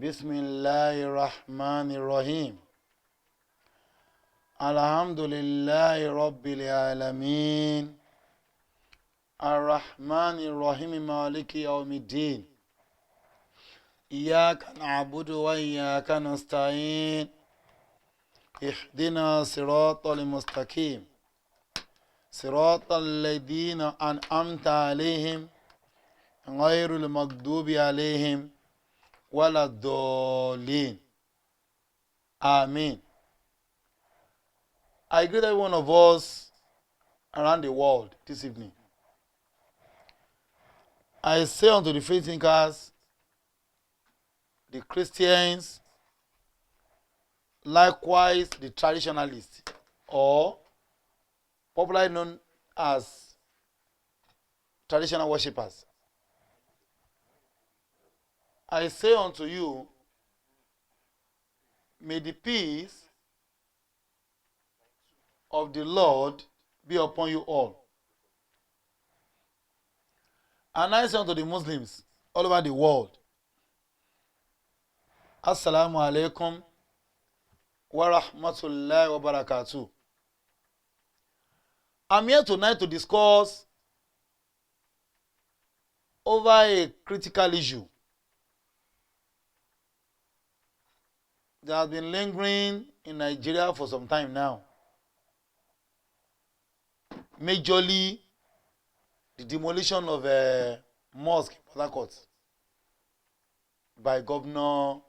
Bismillahirrahmanirrahim. Alhamdulillahi Rabbil Alameen. Ar-Rahmanir-Rahim Maliki Yawmiddin. Iyyaka na'budu wa iyyaka nasta'in. Ihdina siratal mustaqim. Siratal ladina an'amta alayhim. Ghayril maghdubi alayhim waladdallin. Amen. I greet every one of us around the world this evening. I say unto the free thinkers, the Christians, likewise the traditionalists, or popularly known as traditional worshippers. I say unto you, may the peace of the Lord be upon you all. And I say unto the Muslims all over the world, Assalamu alaikum wa rahmatullahi wa barakatuh. I'm here tonight to discuss over a critical issue that has been lingering in Nigeria for some time now. Majorly, the demolition of a mosque in Port Harcourt by Governor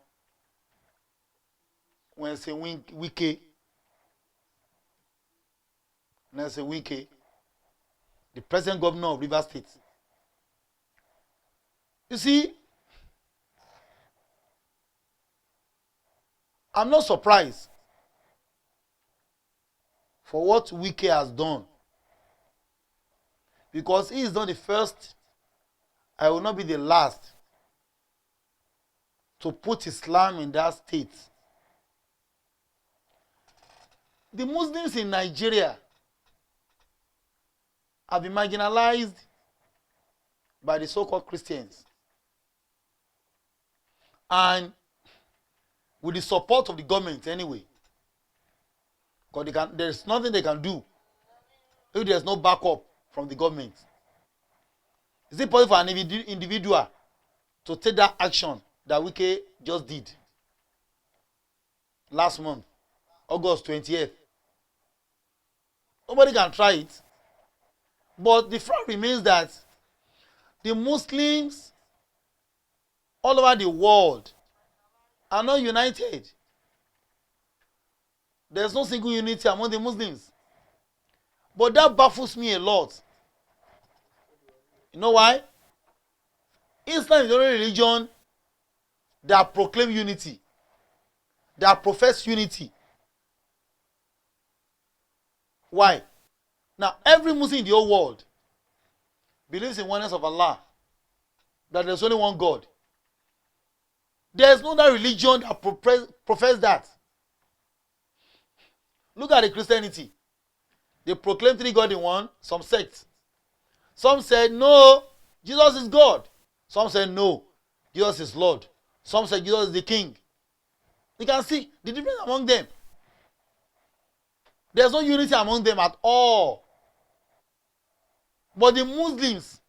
Wike, the present governor of Rivers State. You see, I'm not surprised for what Wike has done, because he is not the first, I will not be the last to put Islam in that state. The Muslims in Nigeria have been marginalized by the so-called Christians. And with the support of the government anyway, because there's nothing they can do if there's no backup from the government. Is it possible for an individual to take that action that Wike just did last month, August 20th? Nobody can try it. But the fact remains that the Muslims all over the world are not united. There's no single unity among the Muslims. But that baffles me a lot. You know why? Islam is the only religion that proclaims unity, that professes unity. Why? Now, every Muslim in the whole world believes in oneness of Allah, that there's only one God. There's no other religion that professes that. Look at the Christianity. They proclaim three gods in one, some sects. Some said, no, Jesus is God. Some said, no, Jesus is Lord. Some said, Jesus is the King. You can see the difference among them. There's no unity among them at all. But the Muslims,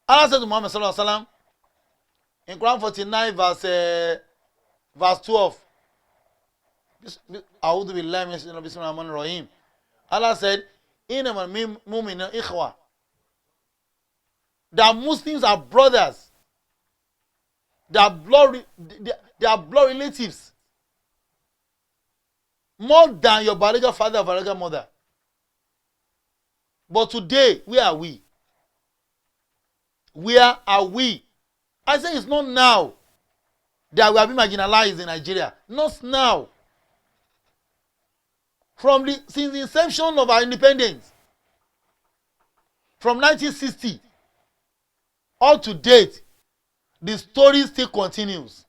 Allah said to Muhammad sallallahu alaihi wasallam in Quran 49 verse 12, A'udhu billahi minash shaitanir rajim, bismillahir rahim. Allah said, innamal mu'minuna ikhwa. That Muslims are brothers. They are blood relatives. More than your biological father or biological mother. But today, where are we? Where are we? I say it's not now that we have been marginalized in Nigeria. Not now. Since the inception of our independence, from 1960 up to date, the story still continues.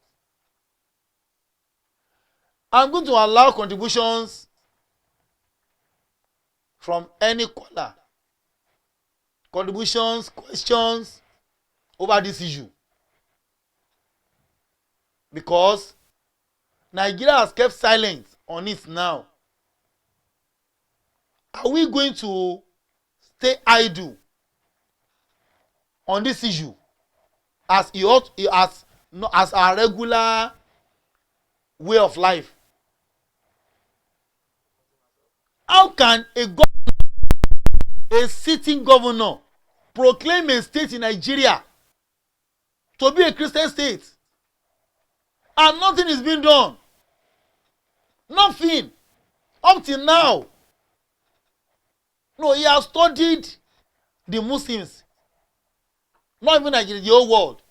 I'm going to allow contributions from any caller. Contributions, questions over this issue. Because Nigeria has kept silent on it now. Are we going to stay idle on this issue as it ought, as our regular way of life? How can a sitting governor proclaim a state in Nigeria to be a Christian state and nothing is being done? Nothing up till now. No, he has studied the Muslims, not even Nigeria, the whole world.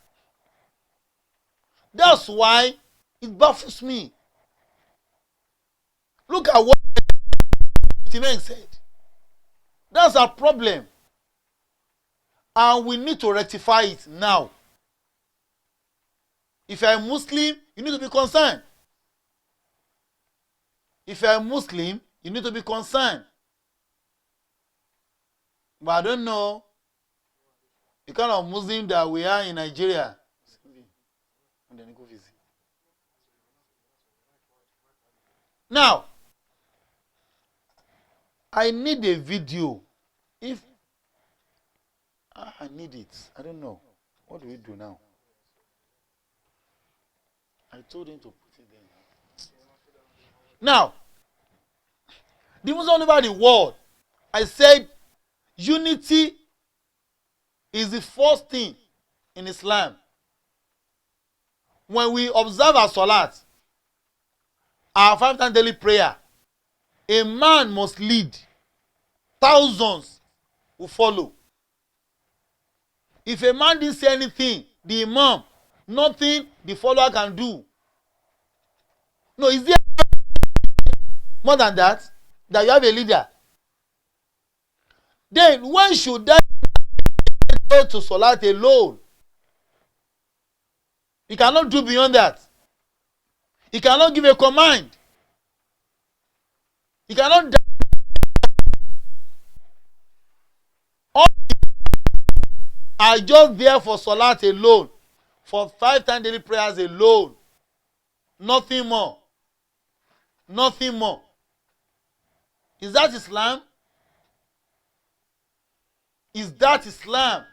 That's why it baffles me. Look at what Steven said. That's our problem. And we need to rectify it now. If you're a Muslim, you need to be concerned. If you're a Muslim, you need to be concerned. But I don't know the kind of Muslim that we are in Nigeria. Now, I need a video. If I need it, I don't know. What do we do now? I told him to put it there. Now, the Muslims all over the world, I said, unity is the first thing in Islam. When we observe our salat, our 5 times daily prayer, a man must lead. Thousands will follow. If a man didn't say anything, the Imam, nothing the follower can do. No, is there more than that? That you have a leader? Then when should that go to salat alone? He cannot do beyond that. He cannot give a command. He cannot. All are just there for salat alone, for 5 times daily prayers alone. Nothing more. Nothing more. Is that Islam? Is that Islam?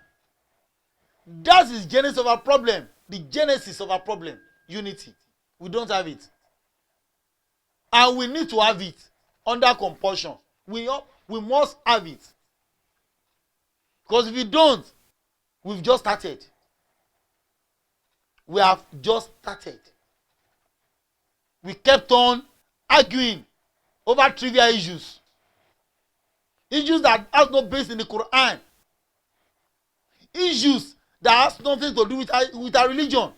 That is the genesis of our problem. The genesis of our problem. Unity. We don't have it. And we need to have it under compulsion. We must have it. Because if we don't, we've just started. We have just started. We kept on arguing over trivial issues. Issues that have no base in the Quran. Issues that has nothing to do with our religion.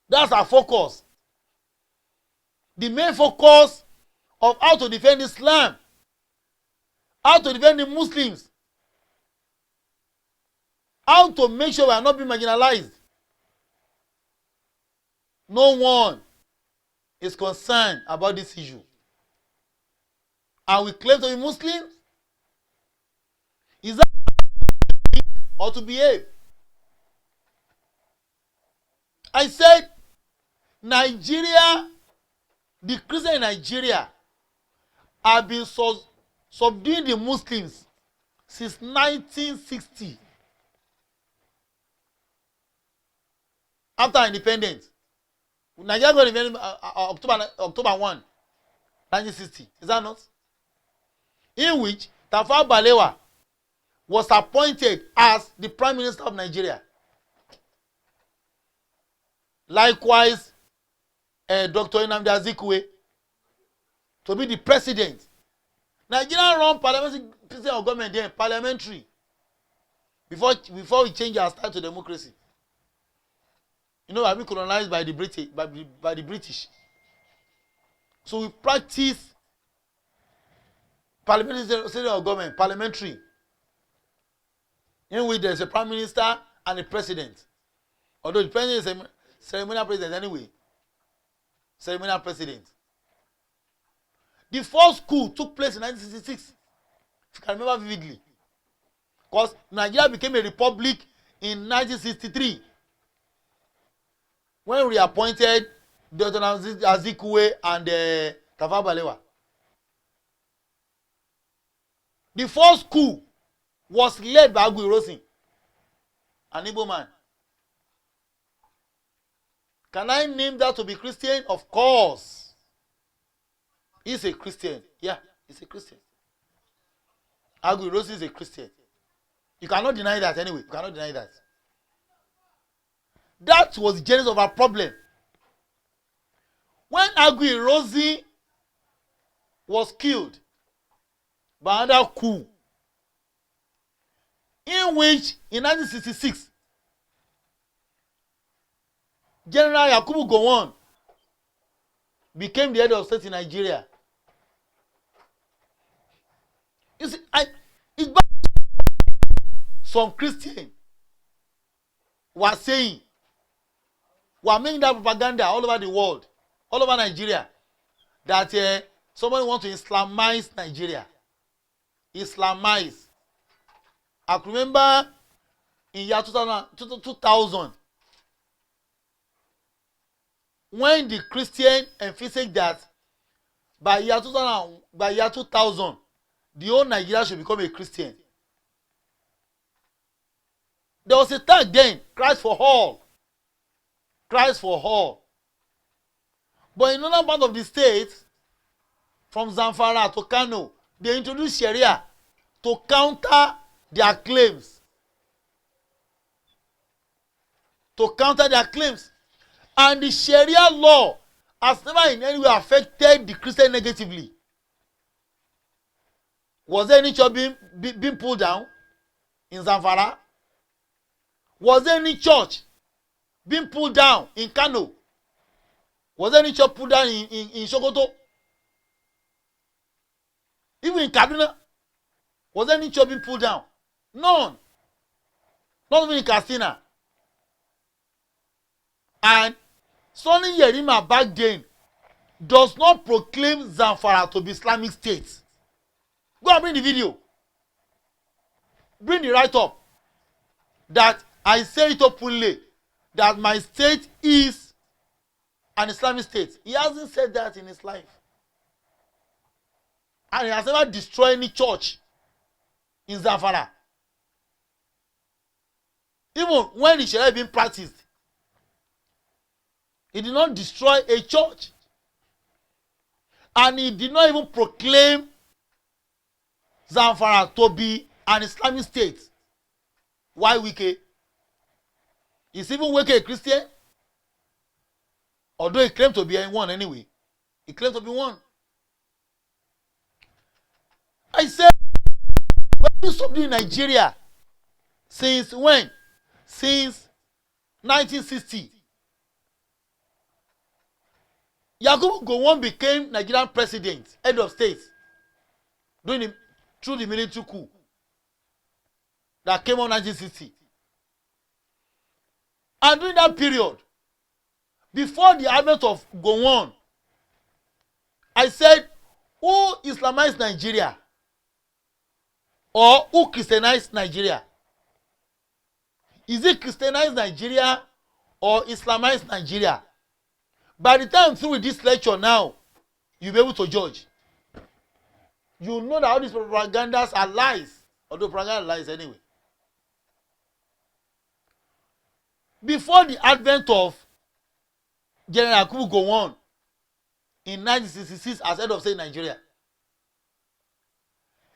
That's our focus. The main focus of how to defend Islam, how to defend the Muslims, how to make sure we are not being marginalized. No one is concerned about this issue. And we claim to be Muslims. Is that or to behave? I said, Nigeria, the Christians in Nigeria have been subduing the Muslims since 1960. After independence. Nigeria got independence October 1, 1960. Is that not? In which Tafawa Balewa was appointed as the Prime Minister of Nigeria. Likewise, Dr. Nnamdi Azikiwe to be the president. Nigeria run parliamentary system of government then, parliamentary, before we change our style to democracy. You know, we have been colonized by the British. So we practice parliamentary system of government, parliamentary, in which there is a prime minister and a president. Although the president is a ceremonial president anyway. Ceremonial president. The first coup took place in 1966, if you can remember vividly. Because Nigeria became a republic in 1963. when we appointed Dr. Azikwe and Tafawa Balewa. The first coup was led by Agui Rosin, an Igbo man. Can I name that to be Christian? Of course. He's a Christian. Yeah, he's a Christian. Agui Rosin is a Christian. You cannot deny that anyway. You cannot deny that. That was the genesis of our problem. When Agui Rosin was killed by another coup, in which in 1966 General Yakubu Gowon became the head of state in Nigeria. You see, some Christians were saying, were making that propaganda all over the world, all over Nigeria, that somebody wants to Islamize Nigeria. Islamize. I remember in year 2000 when the Christian emphasized that by year 2000 the whole Nigeria should become a Christian. There was a tag then, Christ for all. Christ for all. But in another part of the state, from Zamfara to Kano, they introduced Sharia to counter their claims. To counter their claims. And the Sharia law has never in any way affected the Christian negatively. Was there any church being pulled down in Zamfara? Was there any church being pulled down in Kano? Was there any church pulled down in Sokoto? Even in Kaduna? Was there any church being pulled down? None. Not even in Katsina. And Sonny Yerima back then does not proclaim Zamfara to be Islamic State. Go and bring the video. Bring the write-up. That I say it openly that my state is an Islamic state. He hasn't said that in his life. And he has never destroyed any church in Zamfara. Even when the Sharia being practiced, he did not destroy a church. And he did not even proclaim Zamfara to be an Islamic state. Why Wike? Is even Wike a Christian? Although he claimed to be one anyway. He claimed to be one. I said, we're doing something in Nigeria. Since when? Since 1960. Yakubu Gowon became Nigerian president, head of state, through the military coup that came on 1960. And during that period, before the advent of Gowon, I said, who Islamized Nigeria? Or who Christianized Nigeria? Is it Christianized Nigeria or Islamized Nigeria? By the time through with this lecture now, you'll be able to judge. You know that all these propagandas are lies. Although propaganda are lies anyway. Before the advent of General Yakubu Gowon in 1966 as head of state Nigeria,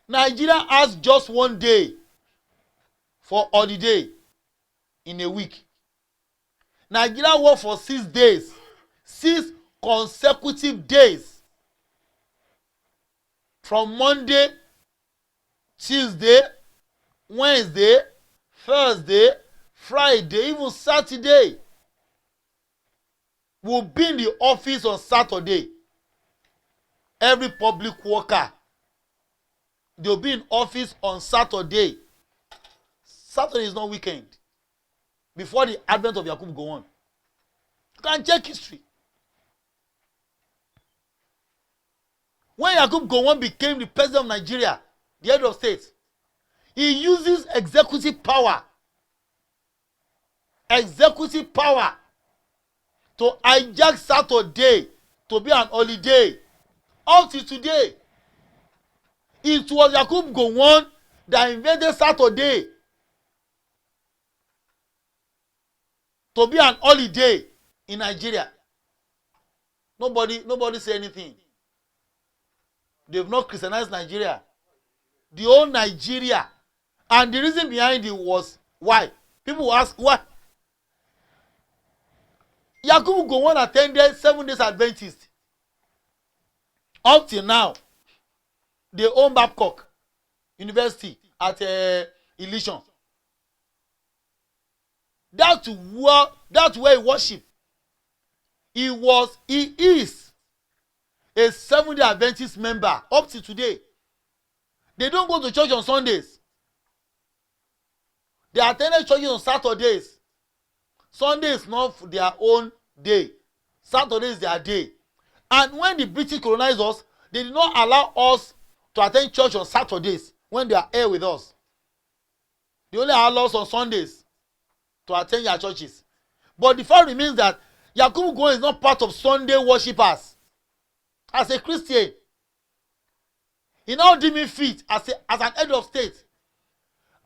Nigeria has just one day for holiday in a week. Nigeria worked for 6 days. 6 consecutive days. From Monday, Tuesday, Wednesday, Thursday, Friday, even Saturday. We'll be in the office on Saturday. Every public worker, they'll be in office on Saturday. Saturday is not weekend. Before the advent of Yakubu Gowon. You can check history. When Yakubu Gowon became the president of Nigeria, the head of state, he uses executive power. Executive power. to hijack Saturday to be an holiday. Up till today, it was Yakubu Gowon that invented Saturday to be an holiday in Nigeria. Nobody say anything. They've not Christianized Nigeria. The whole Nigeria. And the reason behind it was why. People ask why. Yakubu Gowon attended 7 Days Adventist. Up till now, they own Babcock University at Illusion. That's where he worship. He is a 7-day Adventist member up to today. They don't go to church on Sundays. They attend churches on Saturdays. Sunday is not their own day. Saturday is their day. And when the British colonized us, they did not allow us to attend church on Saturdays when they are here with us. They only allow us on Sundays to attend their churches. But the fact remains that Yakubu Gowon is not part of Sunday worshippers. As a Christian, he now deemed me fit as an head of state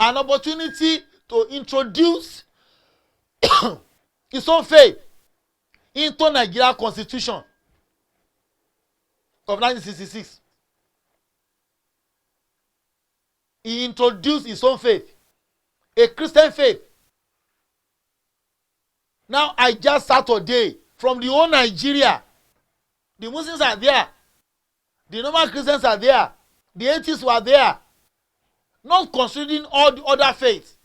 an opportunity to introduce his own faith into Nigeria Constitution of 1966. He introduced his own faith, a Christian faith. Now I just Saturday from the whole Nigeria. The Muslims are there. The normal Christians are there. The atheists were there. Not considering all the other faiths.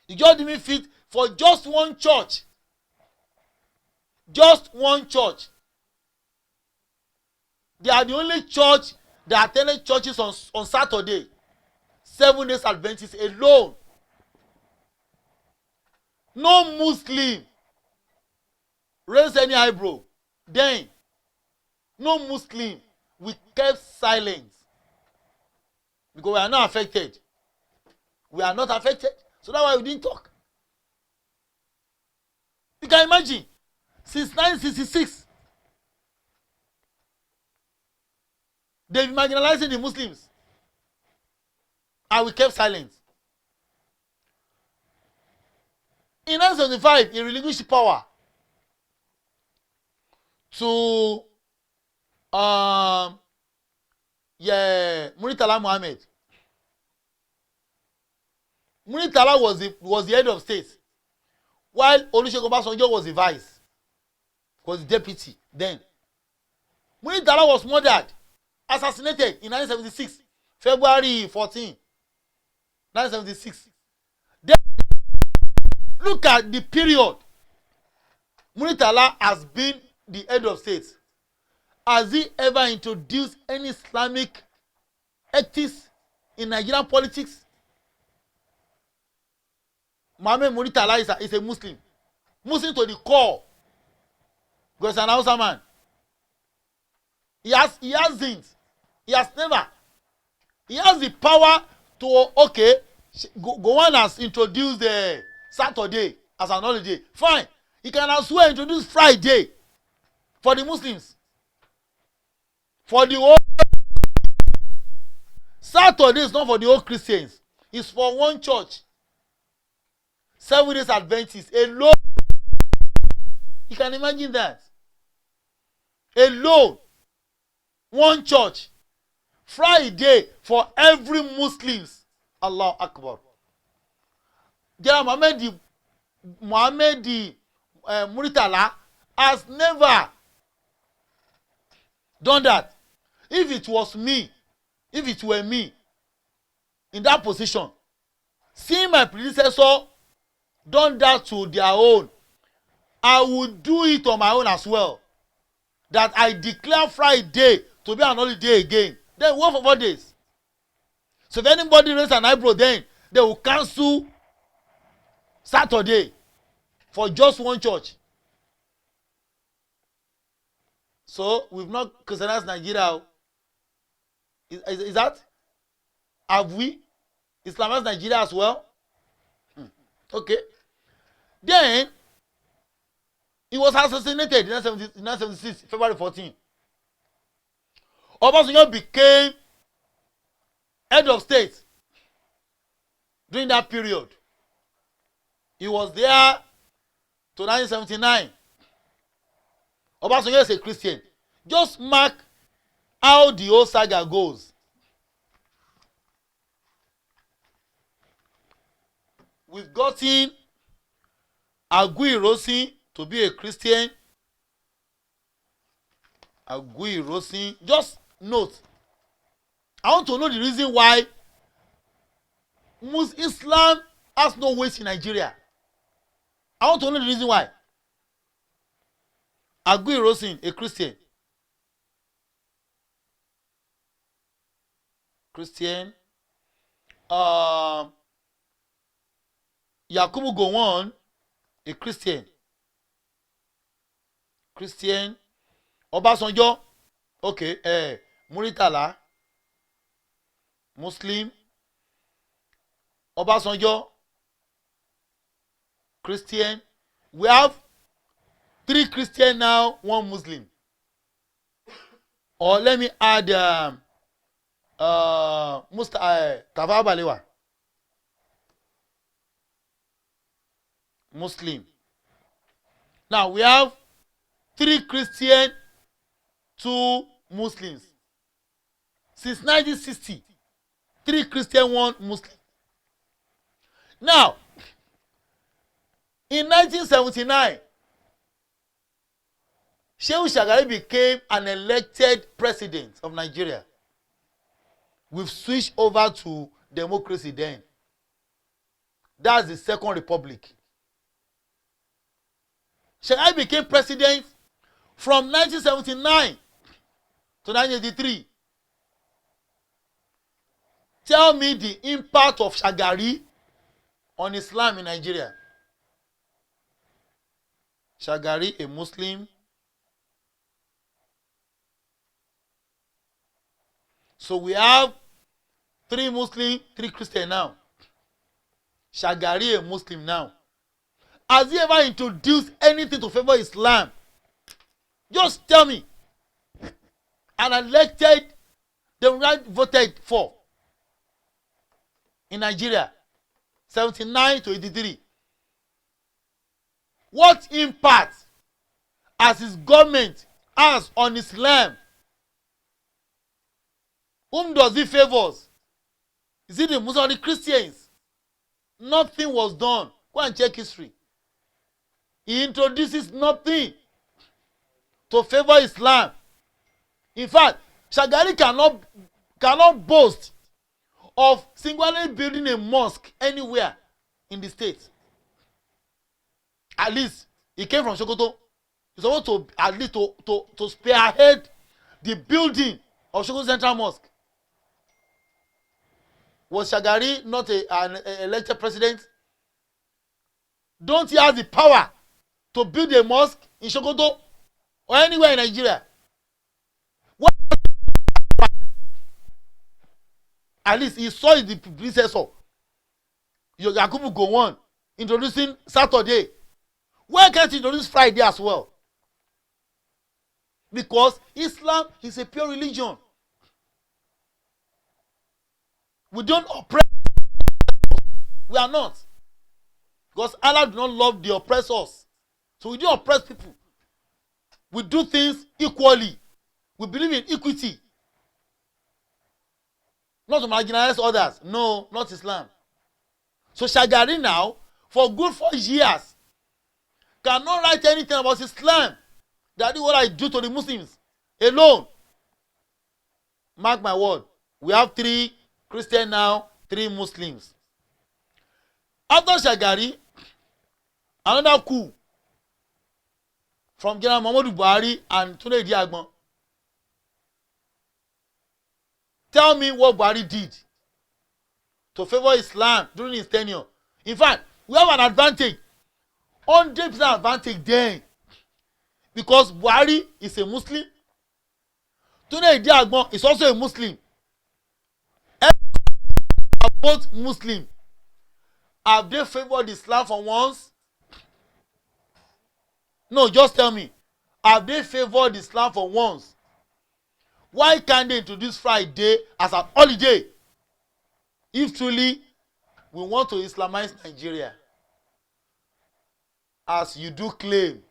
You just didn't fit for just one church. Just one church. They are the only church that attended churches on Saturday. 7 Days Adventists alone. No Muslim raise any eyebrow. Then, no Muslim, we kept silent. Because we are not affected. We are not affected. So that's why we didn't talk. You can imagine, since 1966, they've been marginalizing the Muslims. And we kept silent. In 1975, he relinquished power to Muritala Muhammad. Muritala was the head of state, while Olusegun Obasanjo was the vice, was the deputy then. Muritala was murdered, assassinated in 1976, February 14, 1976. Then, look at the period Muritala has been the head of state. Has he ever introduced any Islamic ethics in Nigerian politics? Mohammed Muritala is a Muslim. Muslim to the core. Because he's an Hausa man. He hasn't. He has never. He has the power to, okay, Gowon has introduced the Saturday as an holiday. Fine. He can as well introduce Friday for the Muslims. For the whole Saturday is not for the whole Christians. It's for one church. 7 Days Adventists alone. You can imagine that. Alone. One church. Friday for every Muslims. Allah Akbar. There Muhammad Muritala has never done that. If it was me, if it were me in that position, seeing my predecessor done that to their own, I would do it on my own as well. That I declare Friday to be an holiday again. Then work for 4 days. So if anybody raises an eyebrow, then they will cancel Saturday for just one church. So we've not Christianized Nigeria. Is that? Have we Islamized Nigeria as well? Okay. Then he He was assassinated in 1976, February 14. Obasanjo became head of state during that period. He was there to 1979. Obasanjo is a Christian. Just mark how the whole saga goes. We've gotten Aguiyi-Ironsi to be a Christian. Aguiyi-Ironsi. Just note. I want to know the reason why Islam has no weight in Nigeria. I want to know the reason why. Aguiyi-Ironsi, a Christian. Christian. Yakubu Gowon, a Christian. Christian. Obasanjo, okay. Muritala, Muslim. Obasanjo, Christian. We have 3 Christian now, 1 Muslim. Or let me add Tafawa Balewa, Muslim. Now we have 3 Christian, 2 Muslims. Since 1960, 3 Christian, 1 Muslim. Now, in 1979, Shehu Shagari became an elected president of Nigeria. We've switched over to democracy then. That's the Second Republic. Shagari became president from 1979 to 1983. Tell me the impact of Shagari on Islam in Nigeria. Shagari, a Muslim. So we have 3 Muslim, 3 Christian now. Shagari, a Muslim now. Has he ever introduced anything to favor Islam? Just tell me. And elected, the right voted for in Nigeria, 79 to 83. What impact has his government has on Islam? Whom does he favor? Is it the Muslims or the Christians? Nothing was done. Go and check history. He introduces nothing to favor Islam. In fact, Shagari cannot boast of singularly building a mosque anywhere in the state. At least he came from Sokoto. He's supposed to at least to spearhead the building of Sokoto Central Mosque. Was Shagari not an elected president? Don't he have the power to build a mosque in Sokoto or anywhere in Nigeria? What? At least he saw the predecessor, Yakubu Gowon, introducing Saturday. Why can't he introduce Friday as well? Because Islam is a pure religion. We don't oppress. We are not. Because Allah does not love the oppressors. So we don't oppress people. We do things equally. We believe in equity. Not to marginalize others. No, not Islam. So Shagari now, for good 4 years, cannot write anything about Islam. That is what I do to the Muslims alone. Mark my word. We have 3 Christians now, 3 Muslims. After Shagari, another coup from General Muhammadu Buhari and Tunde Diagbon. Tell me what Buhari did to favor Islam during his tenure. In fact, we have an advantage, 100% advantage then, because Buhari is a Muslim. Tunde Diagbon is also a Muslim. Both Muslim. Have they favored Islam for once? No, just tell me. Have they favored Islam for once? Why can't they introduce Friday as an holiday? If truly we want to Islamize Nigeria, as you do claim.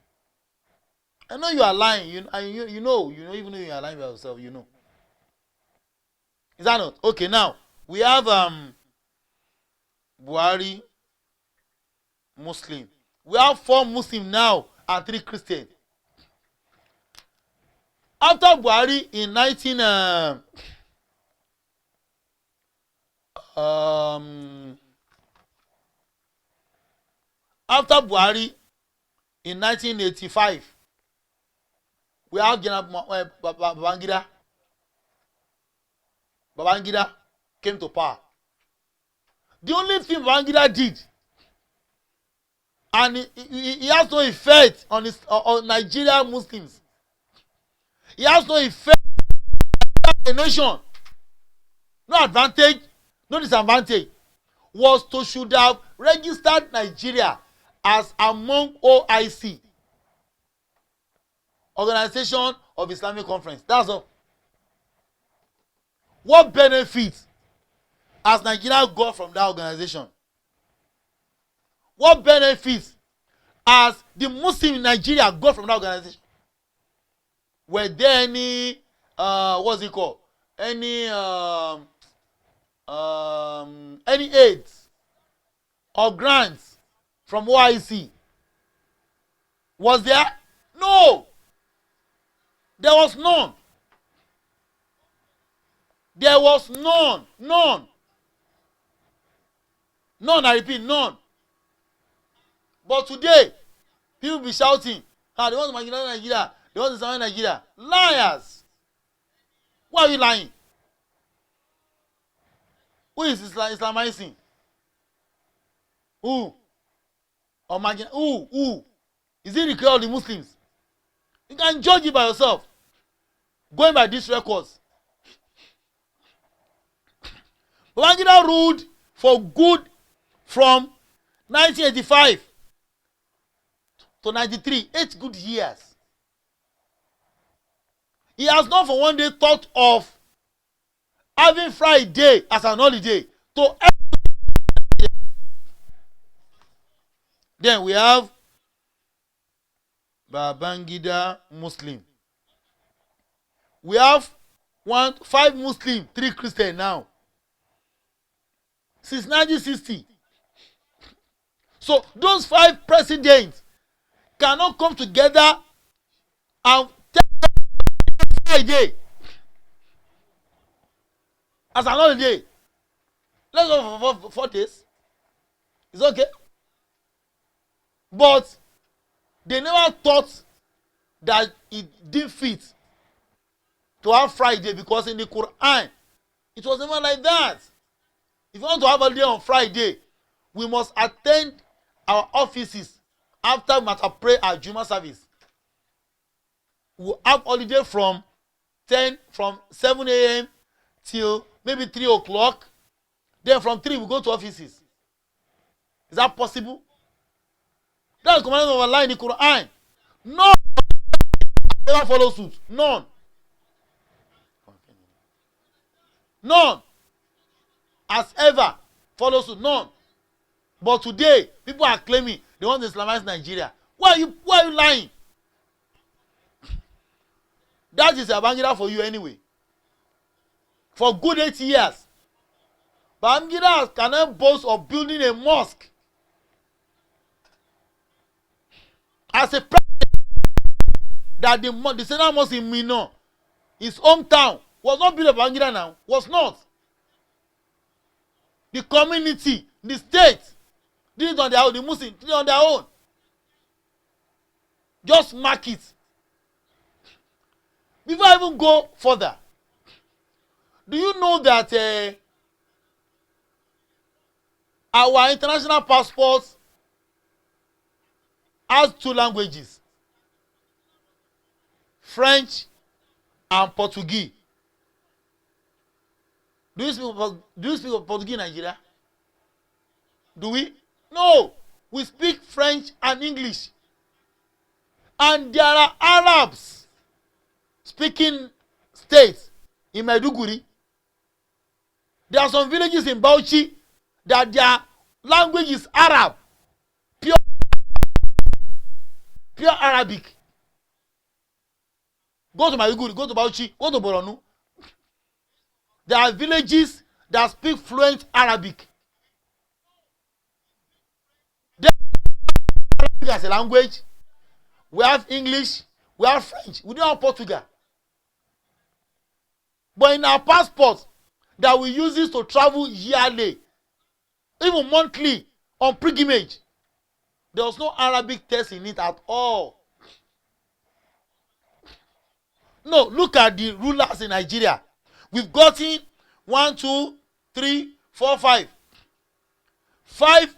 I know you are lying. You know, even though you are lying by yourself, you know. Is that not? Okay, now we have Buhari Muslim. We have 4 Muslim now and 3 Christian. After Buhari in 19 after Buhari in 1985, we have General Babangida. Babangida came to power. The only thing Babangida did, and he has no effect on Nigerian Muslims. He has no effect on the nation. No advantage, no disadvantage. Was to should have registered Nigeria as among OIC, Organization of Islamic Conference. That's all. What benefits has Nigeria got from that organization? What benefits has the Muslim in Nigeria got from that organization? Were there any what's it called? Any aids or grants from OIC? Was there? No. There was none. There was none. None. None, I repeat, none. But today, people be shouting, they want to marginalize Nigeria. They want to survive Nigeria. Liars. Why are you lying? Who is Islamizing? Who? Or who? Is it the creator of the Muslims? You can judge it by yourself. Going by these records. Babangida ruled for good from 1985 to 93, 8 good years. He has not for one day thought of having Friday as an holiday to. Then we have Babangida Muslim. We have 5 Muslim, 3 Christian now. Since 1960. So those 5 presidents cannot come together and take Friday as an holiday. Let's go for 4 days. It's okay. But they never thought that it didn't fit to have Friday, because in the Quran it was never like that. If you want to have a holiday on Friday, we must attend our offices after matter pray at Juma service. We'll have holiday from 7 a.m. till maybe 3 o'clock. Then from 3 we go to offices. Is that possible? That's the commandment of Allah in the Quran. None never follow suit. None. None has ever followed suit. None. But today, people are claiming they want to Islamize Nigeria. Why are you lying? That is a Babangida for you anyway. For good 8 years. Babangida cannot boast of building a mosque. As a president, that the Central Mosque in Minna, his hometown, was not built by Babangida now. Was not. The community, the state, did it on their own. The Muslims did it on their own. Just mark it. Before I even go further, do you know that our international passports has 2 languages, French and Portuguese? Do you speak Portuguese in Nigeria? Do we? No. We speak French and English. And there are Arabs speaking states in Maiduguri. There are some villages in Bauchi that their language is Arab, pure Arabic. Go to Maiduguri, go to Bauchi, go to Borno. There are villages that speak fluent Arabic. They have Arabic as a language. We have English, we have French, we don't have Portugal. But in our passport that we use this to travel yearly, even monthly, on pilgrimage, there was no Arabic text in it at all. No, look at the rulers in Nigeria. We've gotten 1, 2, 3, 4, 5. 5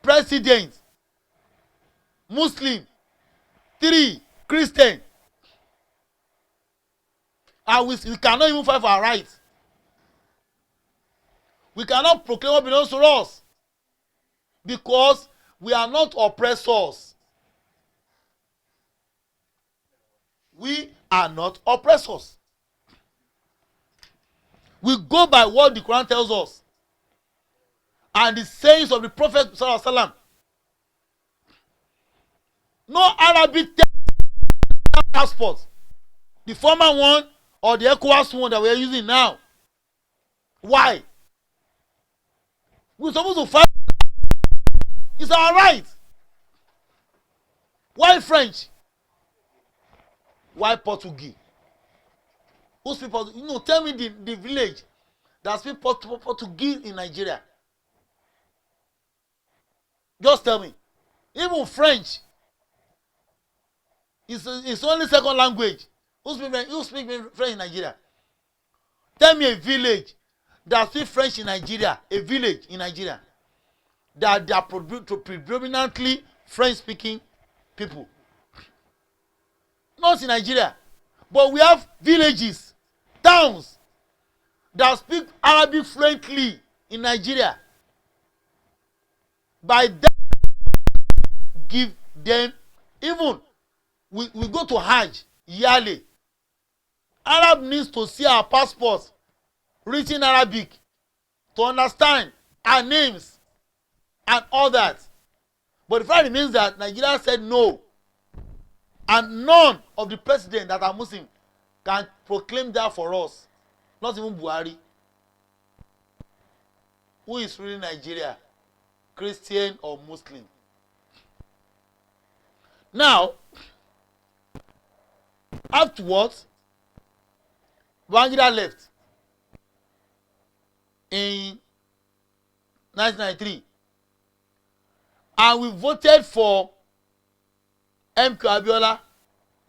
presidents, Muslim, 3 Christian. And we cannot even fight for our rights. We cannot proclaim what belongs to us because we are not oppressors. We are not oppressors. We go by what the Quran tells us and the sayings of the Prophet Sallallahu Alaihi Wasallam. No Arabic passport, the former one or the ECOWAS one that we are using now. Why? We're supposed to fight. It's our right. Why French? Why Portuguese? Who speak Portuguese? You know, tell me the village that speak Portuguese in Nigeria. Just tell me. Even French is only second language. Who speak French in Nigeria? Tell me a village that speak French in Nigeria. A village in Nigeria that they are predominantly French-speaking people. Not in Nigeria, but we have villages, towns that speak Arabic fluently in Nigeria. By that, give them, even we go to Hajj yearly. Arab needs to see our passports written in Arabic to understand our names and all that. But the fact remains that Nigeria said no. And none of the presidents that are Muslim can proclaim that for us. Not even Buhari. Who is ruling Nigeria? Christian or Muslim? Now, afterwards, Babangida left in 1993. And we voted for MK Abiola,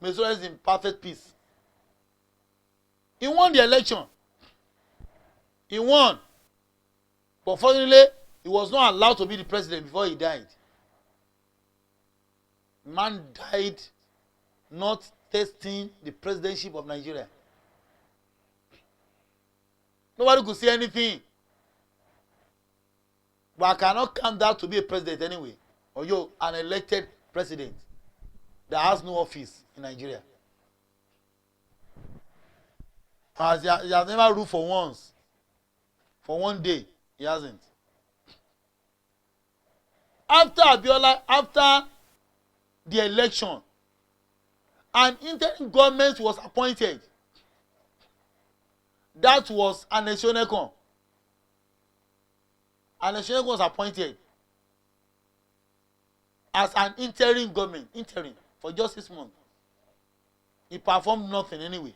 may so rest in perfect peace. He won the election. He won. But fortunately, he was not allowed to be the president before he died. Man died not testing the presidency of Nigeria. Nobody could say anything. But I cannot come down to be a president anyway. Or you're an elected president that has no office in Nigeria. As he has never ruled for once. For one day, he hasn't. After Abiola, after the election, an interim government was appointed. That was Aneshonekon. Aneshonekon was appointed as an interim government, interim, for just 6 months. He performed nothing anyway.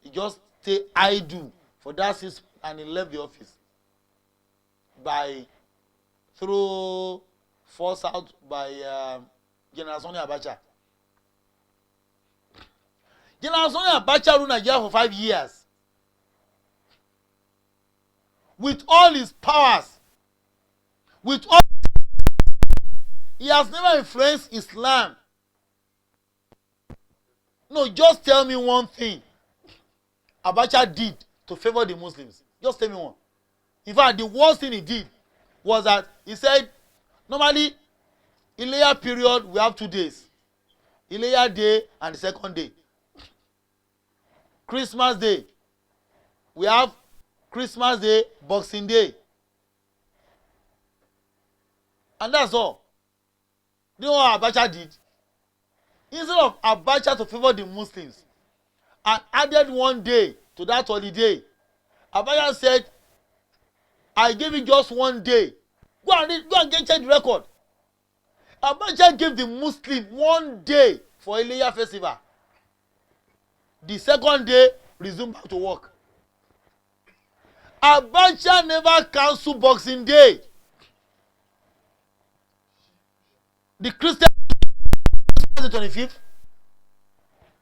He just stayed idle for that 6 months and he left the office through force out by General Sani Abacha. General Sani Abacha ruled Nigeria for 5 years. With all his powers, with all, he has never influenced Islam. No, just tell me one thing Abacha did to favor the Muslims. Just tell me one. In fact, the worst thing he did was that he said, normally, in layer period, we have 2 days. Iléyá Day and the second day. Christmas Day. We have Christmas Day, Boxing Day. And that's all. Do you know what Abacha did? Instead of Abacha to favor the Muslims and added one day to that holiday, Abacha said, I gave you just one day. Go and check the record. Abacha gave the Muslim one day for Iléyá festival. The second day, resume back to work. Abacha never cancelled Boxing Day. The Christian the 25th,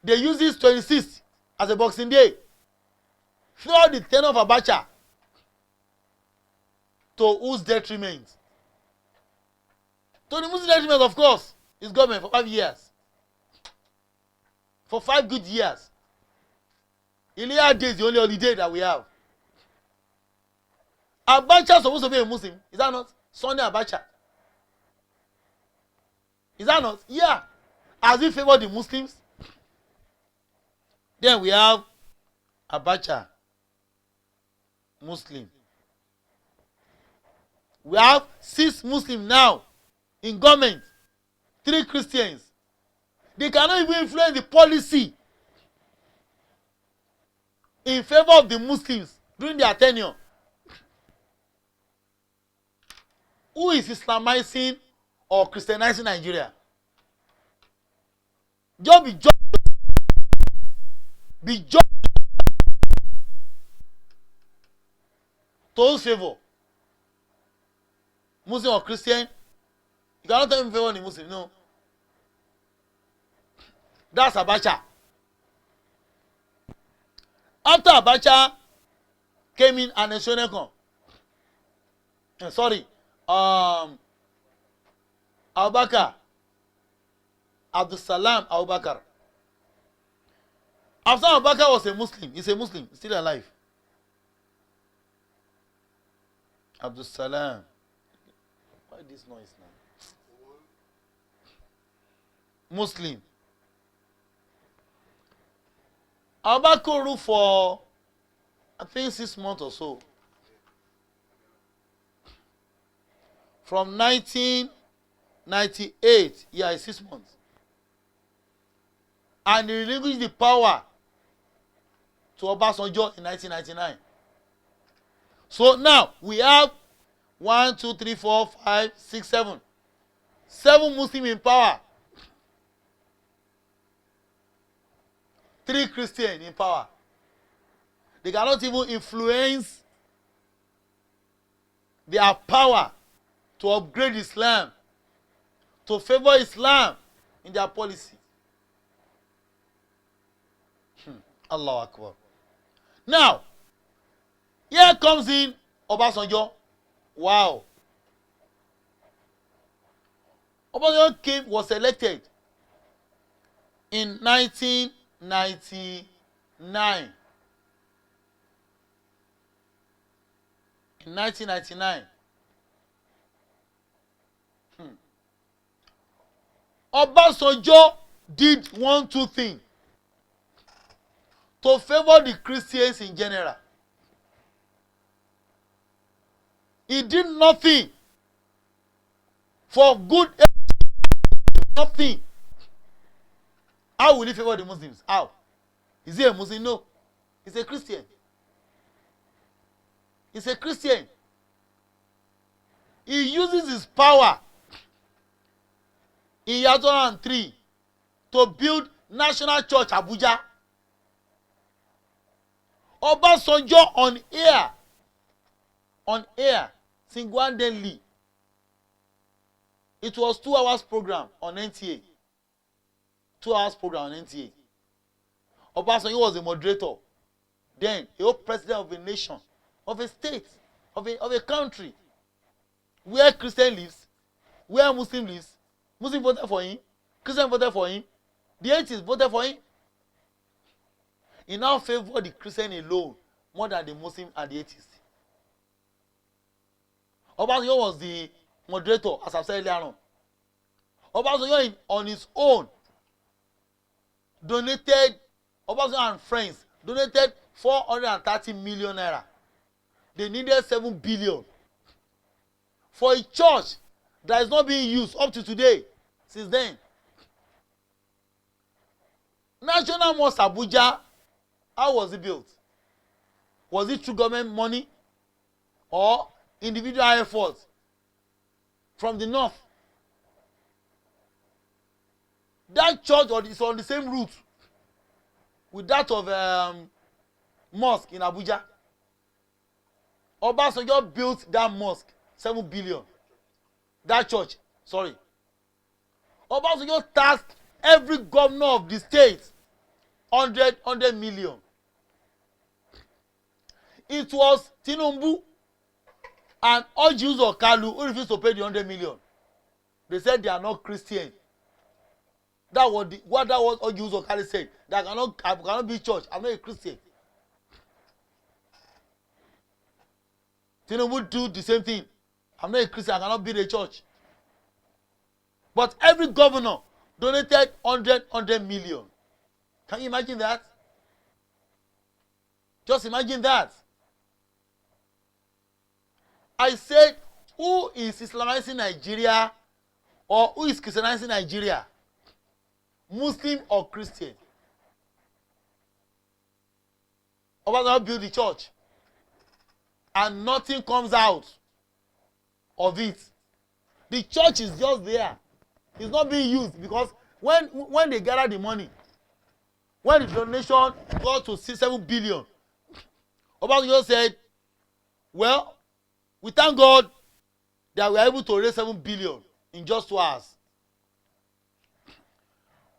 they use this 26th as a Boxing Day. Throughout the tenure of Abacha, to whose detriment? To the Muslim detriment, of course. His government for 5 years. For 5 good years. Iléyá Day is the only holiday that we have. Abacha is supposed to be a Muslim. Is that not? Sunday Abacha. Is that not? Yeah. Has he favored the Muslims? Then we have Abacha, Muslim. We have 6 Muslims now in government, 3 Christians. They cannot even influence the policy in favor of the Muslims during their tenure. Who is Islamizing or Christianizing Nigeria? Just be just to whose favor? Muslim or Christian? You cannot tell me in favor of the Muslim, no. That's Abacha. After Abacha came in and Shonekon. Sorry. Abubakar. Abdulsalam Abubakar. After Abubakar was a Muslim, he's a Muslim, he's still alive. Abdulsalam. Why this noise now? Muslim. Abubakar ruled for, I think, 6 months or so. From 1998, yeah, 6 months. And he relinquished the power to Obasanjo in 1999. So now we have 1, 2, 3, 4, 5, 6, 7. 7 Muslims in power. 3 Christians in power. They cannot even influence their power to upgrade Islam, to favor Islam in their policy. Allah Akbar. Now, here comes in Obasanjo. Wow. Obasanjo was elected in 1999. In 1999. Obasanjo did 1, 2 things to favor the Christians in general. He did nothing for good. Nothing. How will he favor the Muslims? How? Is he a Muslim? No. He's a Christian. He's a Christian. He uses his power in year 2003 to build National Church Abuja. Obasanjo on air, single-handedly. It was 2 hours program on NTA. 2 hours program on NTA. Obasanjo was the moderator. Then, a president of a nation, of a state, of a country, where Christian lives, where Muslim lives. Muslim voted for him, Christian voted for him, the atheists voted for him. He now favored the Christian alone more than the Muslim and the atheist. Obasanjo was the moderator, as I've said earlier on. Obasanjo on his own donated, Obasanjo and friends donated 430 million naira. They needed 7 billion for a church that is not being used up to today. Since then, National Mosque Abuja, how was it built? Was it through government money or individual efforts from the north? That church is on the same route with that of mosque in Abuja. Obasanjo built that mosque, 7 billion. That church, sorry. Obasanjo tasked every governor of the state 100 million. It was Tinubu and all Jews of Kalu who refused to pay the 100 million. They said they are not Christian. That was all Jews of Kalu said. That I cannot be church. I'm not a Christian. Tinubu do the same thing. I'm not a Christian. I cannot build a church. But every governor donated 100 million. Can you imagine that? Just imagine that. I said, who is Islamizing Nigeria or who is Christianizing Nigeria? Muslim or Christian? Obasanjo build the church and nothing comes out of it. The church is just there. It's not being used because when they gather the money, when the donation got to 7 billion, Obasanjo said, well, we thank God that we are able to raise 7 billion in just 2 hours.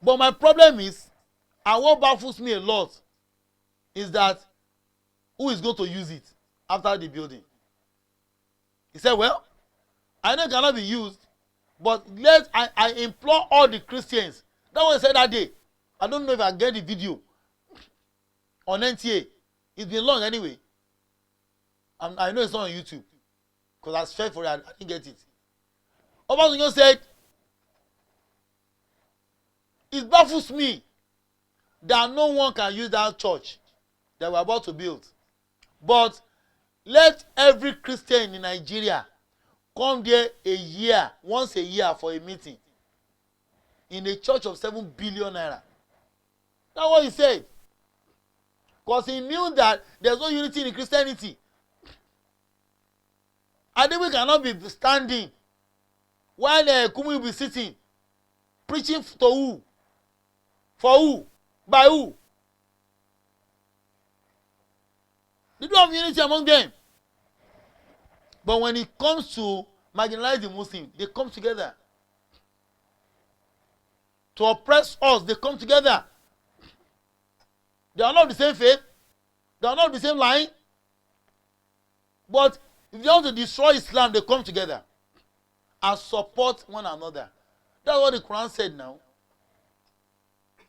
But my problem is, and what baffles me a lot, is that who is going to use it after the building? He said, well, I know it cannot be used, but I implore all the Christians. That one said that day. I don't know if I get the video on NTA. It's been long anyway. I know it's not on YouTube. Because I was fair for it, I didn't get it. Obasanjo said, it baffles me that no one can use that church that we're about to build. But let every Christian in Nigeria come there once a year for a meeting in a church of 7 billion naira. That's what he said. Because he knew that there's no unity in Christianity. And then we cannot be standing while Kumi will be sitting, preaching to who? For who? By who? They don't have unity among them. But when it comes to marginalize the Muslim, they come together. To oppress us, they come together. They are not the same faith. They are not the same line. But if they want to destroy Islam, they come together and support one another. That's what the Quran said now.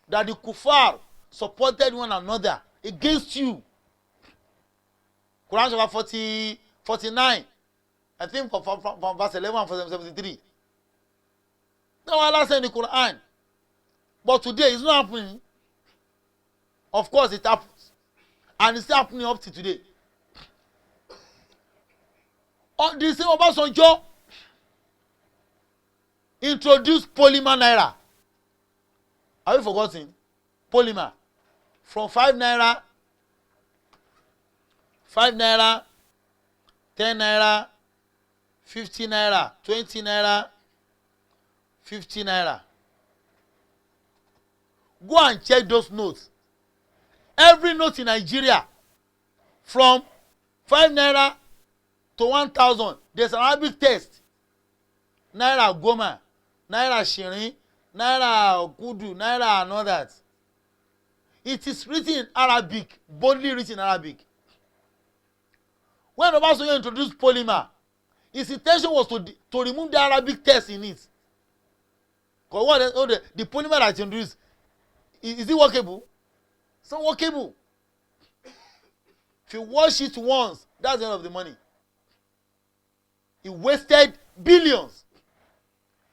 That the kuffar supported one another against you. Quran chapter 49. I think from verse 11 and verse 73. That's what Allah said in the Quran. But today it's not happening. Of course it happens. And it's happening up to today. The same Obasanjo introduced polymer naira. Have you forgotten? Polymer. From 5 naira, 10 naira, 50 naira, 20 naira, 50 naira. Go and check those notes. Every note in Nigeria from 5 naira to 1,000, there's an Arabic text. Naira Goma, Naira Shirin, Naira Kudu, Naira and all that. It is written in Arabic, boldly written in Arabic. When Obasanjo introduced polymer, his intention was to remove the Arabic text in it. Because what the polymer that he introduced, is it workable? It's not workable. If you wash it once, that's the end of the money. He wasted billions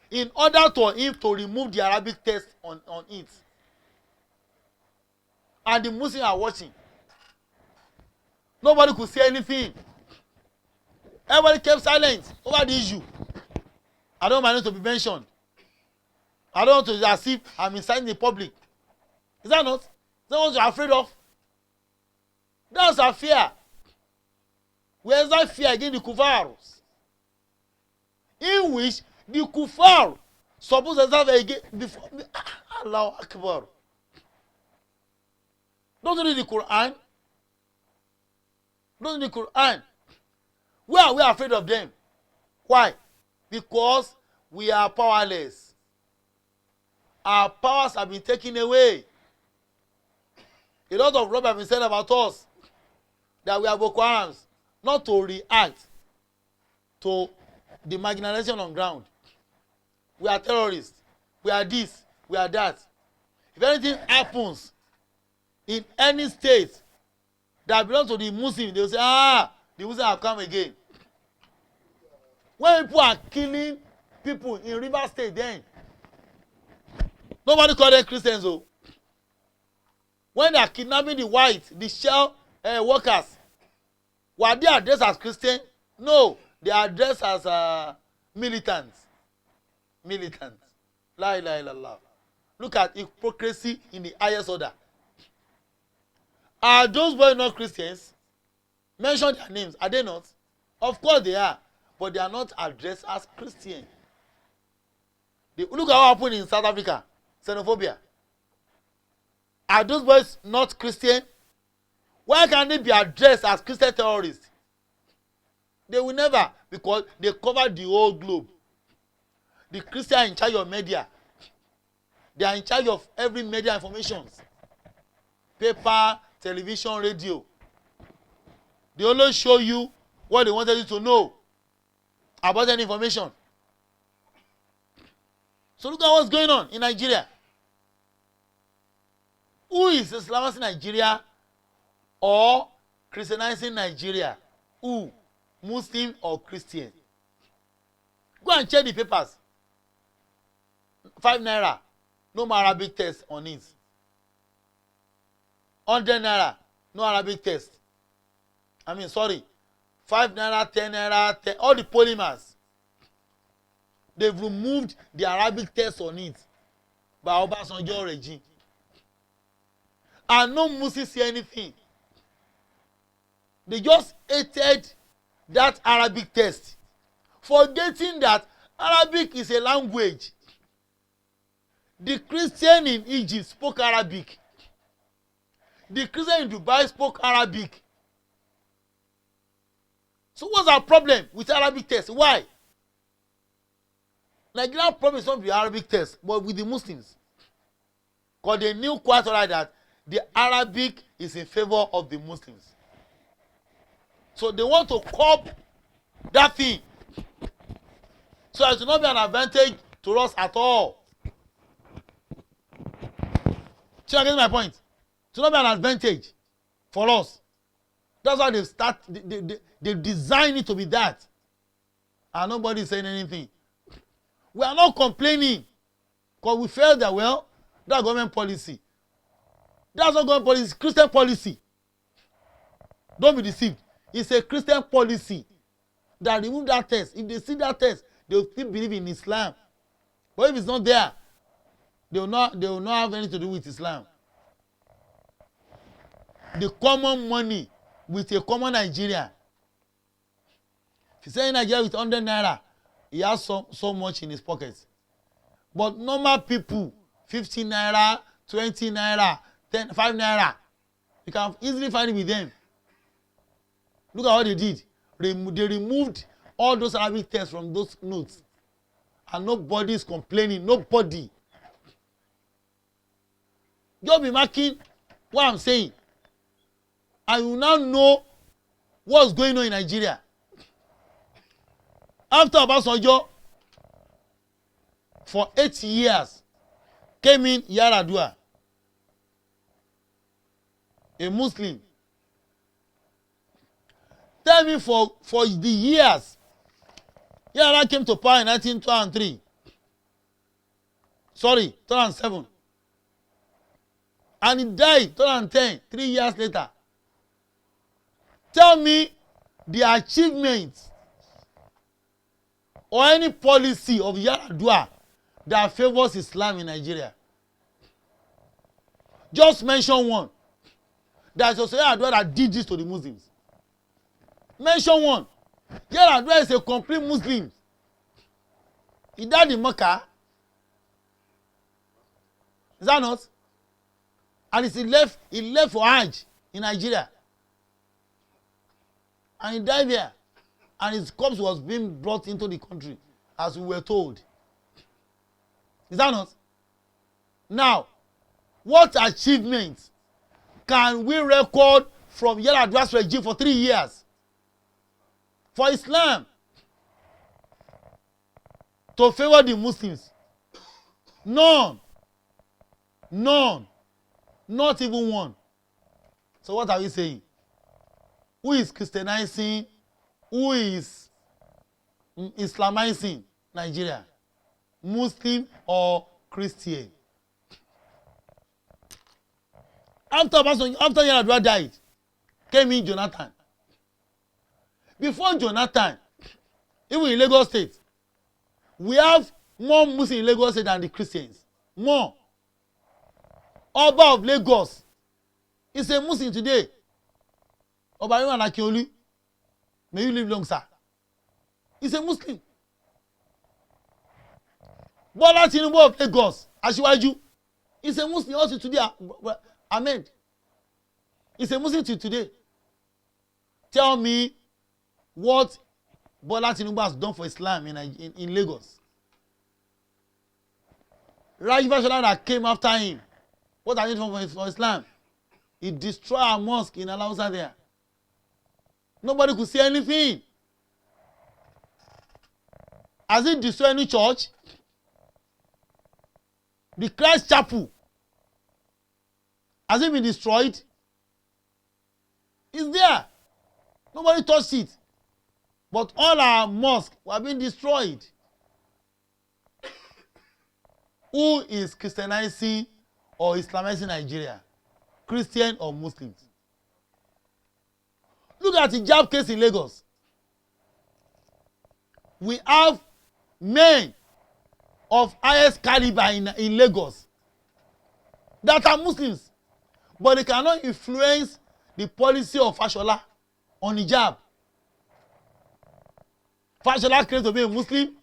in order for him to remove the Arabic text on it. and the Muslims are watching. Nobody could say anything. Everybody kept silent over the issue. I don't want it to be mentioned. I don't want to as if I'm inciting the public. Is that not? Is that what you're afraid of? That's our fear. Where is that fear against the kuffars? In which the kuffar suppose themselves again before Allah Akbar. Don't read the Quran. Don't read the Quran. Why are we afraid of them? Why? Because we are powerless. Our powers have been taken away. A lot of rubbish have been said about us that we are Boko Harams, not to react to the marginalization on ground. We are terrorists. We are this. We are that. If anything happens in any state that belongs to the Muslim, they will say, the Muslims have come again. When people are killing people in River State, then nobody call them Christians. Oh. When they are kidnapping the white, the shell workers, were they addressed as Christian? No, they are addressed as militants. Militants. La ilaha illallah. Look at hypocrisy in the highest order. Are those boys not Christians? Mention their names. Are they not? Of course they are. But they are not addressed as Christian. Look at what happened in South Africa. Xenophobia. Are those boys not Christian? Why can't they be addressed as Christian terrorists? They will never, because they cover the whole globe. The Christians are in charge of media. They are in charge of every media information. Paper, television, radio. They only show you what they wanted you to know about any information. So look at what's going on in Nigeria. Who is Islamizing Nigeria or Christianizing Nigeria? Who? Muslim or Christian? Go and check the papers. 5 naira, no more Arabic text on it. 100 naira, no Arabic text. 5 naira, 10 naira, 10, all the polymers. They've removed the Arabic text on it by Obasanjo regime. And no Muslims see anything. They just hated that Arabic text, forgetting that Arabic is a language. The Christian in Egypt spoke Arabic. The Christian in Dubai spoke Arabic. So what's our problem with Arabic text? Why? Nigerian problem is not with the Arabic text, but with the Muslims. Because they knew quite alright that the Arabic is in favor of the Muslims. So they want to curb that thing, so it will not be an advantage to us at all. So you get my point? It will not be an advantage for us. That's why they design it to be that. And nobody is saying anything. We are not complaining because we felt that, well, that's government policy. That's not government policy, it's Christian policy. Don't be deceived. It's a Christian policy that remove that text. If they see that text, they will still believe in Islam. But if it's not there, they will not have anything to do with Islam. The common money with a common Nigerian. If you say in Nigeria with 100 naira, he has so much in his pockets. But normal people, 50 naira, 20 naira, 5 naira, you can easily find it with them. Look at what they did. They removed all those Arabic texts from those notes. And nobody is complaining. Nobody. Just be marking what I'm saying. And you now know what's going on in Nigeria. After Obasanjo, for 8 years, came in Yaradua, a Muslim. Tell me for the years, Yara came to power in 1923. Sorry, 2007. And he died 2010, 3 years later. Tell me the achievements or any policy of Yar'Adua that favors Islam in Nigeria. Just mention one. There's also Yar'Adua that did this to the Muslims. Mention one. Yar'Adua is a complete Muslim. He died in Mecca. Is that not? And he left for Hajj in Nigeria. And he died there. And his corpse was being brought into the country, as we were told. Is that not? Now, what achievements can we record from Yar'Adua's regime for 3 years? For Islam to favor the Muslims? None. None. Not even one. So what are we saying? Who is Christianizing? Who is Islamizing Nigeria? Muslim or Christian? After Yar'Adua died, came in Jonathan. Before Jonathan, even in Lagos State, we have more Muslims in Lagos State than the Christians. More. Oba of Lagos is a Muslim today. Oba Akiolu, may you live long, sir. He's a Muslim. Bola Tinubu of Lagos, Asiwaju, is a Muslim also today. Ahmed, is a Muslim till today. Tell me what Bola Tinubu has done for Islam in Lagos. Raji Fashola that came after him, what has he done for Islam? He destroyed our mosque in Alausa there. Nobody could see anything. Has he destroyed any church? The Christ Chapel, has it been destroyed? It's there. Nobody touched it. But all our mosques were being destroyed. Who is Christianizing or Islamizing Nigeria? Christian or Muslims? Look at the hijab case in Lagos. We have men of highest caliber in Lagos that are Muslims, but they cannot influence the policy of Fashola on hijab. Fashola claims to be a Muslim.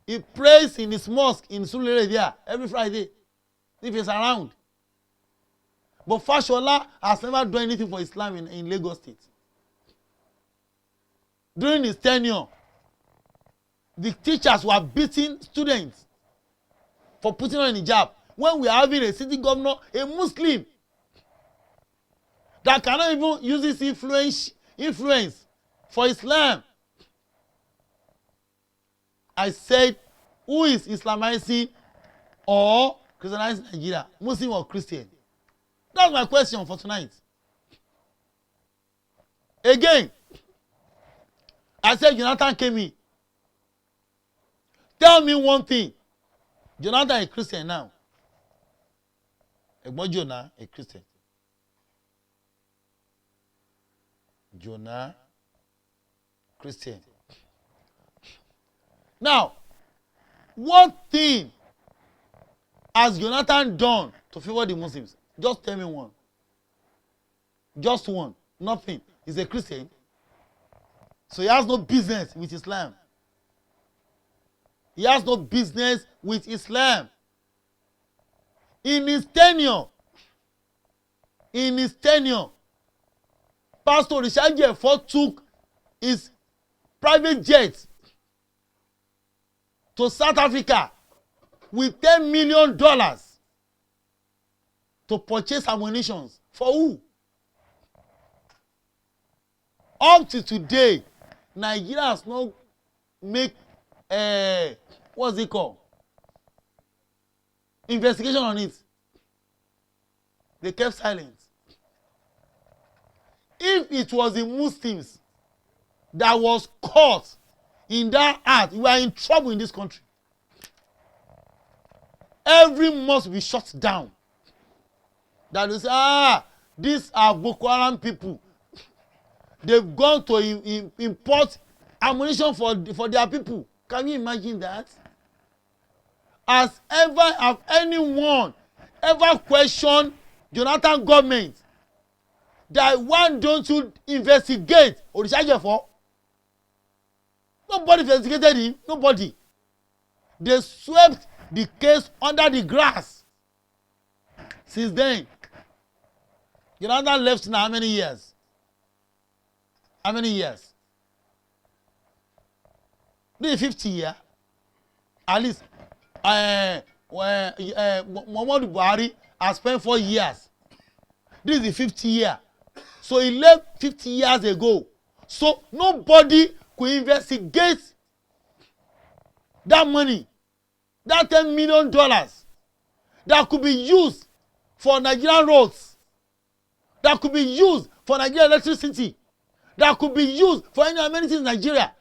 He prays in his mosque in Surulere there every Friday if he's around. But Fashola has never done anything for Islam in Lagos State. During his tenure, the teachers were beating students for putting on hijab. When we are having a city governor, a Muslim, that cannot even use his influence for Islam. I said, who is Islamizing or Christianizing Nigeria? Muslim or Christian? That's my question for tonight. Again, I said Jonathan came in. Tell me one thing. Jonathan is Christian now. Jonah is Christian. Jonah, Christian. Now, what thing has Jonathan done to favor the Muslims? Just tell me one. Just one. Nothing. He's a Christian. So he has no business with Islam. He has no business with Islam. In his tenure, Pastor Rishaje took his private jet to South Africa with $10 million to purchase ammunition. For who? Up to today, Nigeria has not make what's it called? Investigation on it. They kept silent. If it was the Muslims that was caught in that act, we are in trouble in this country. Every mosque will be shut down. That you say, these are Boko Haram people. They've gone to import ammunition for their people. Can you imagine that? Have anyone ever questioned Jonathan government that why don't you investigate Orisajefo? Nobody investigated him. Nobody. They swept the case under the grass. Since then, Jonathan left now how many years? How many years? The 50 year. At least, Muhammadu Buhari has spent 4 years. This is the 50 year. So he left 50 years ago. So nobody could investigate that money, that $10 million that could be used for Nigerian roads, that could be used for Nigerian electricity, that could be used for any amenities in Nigeria.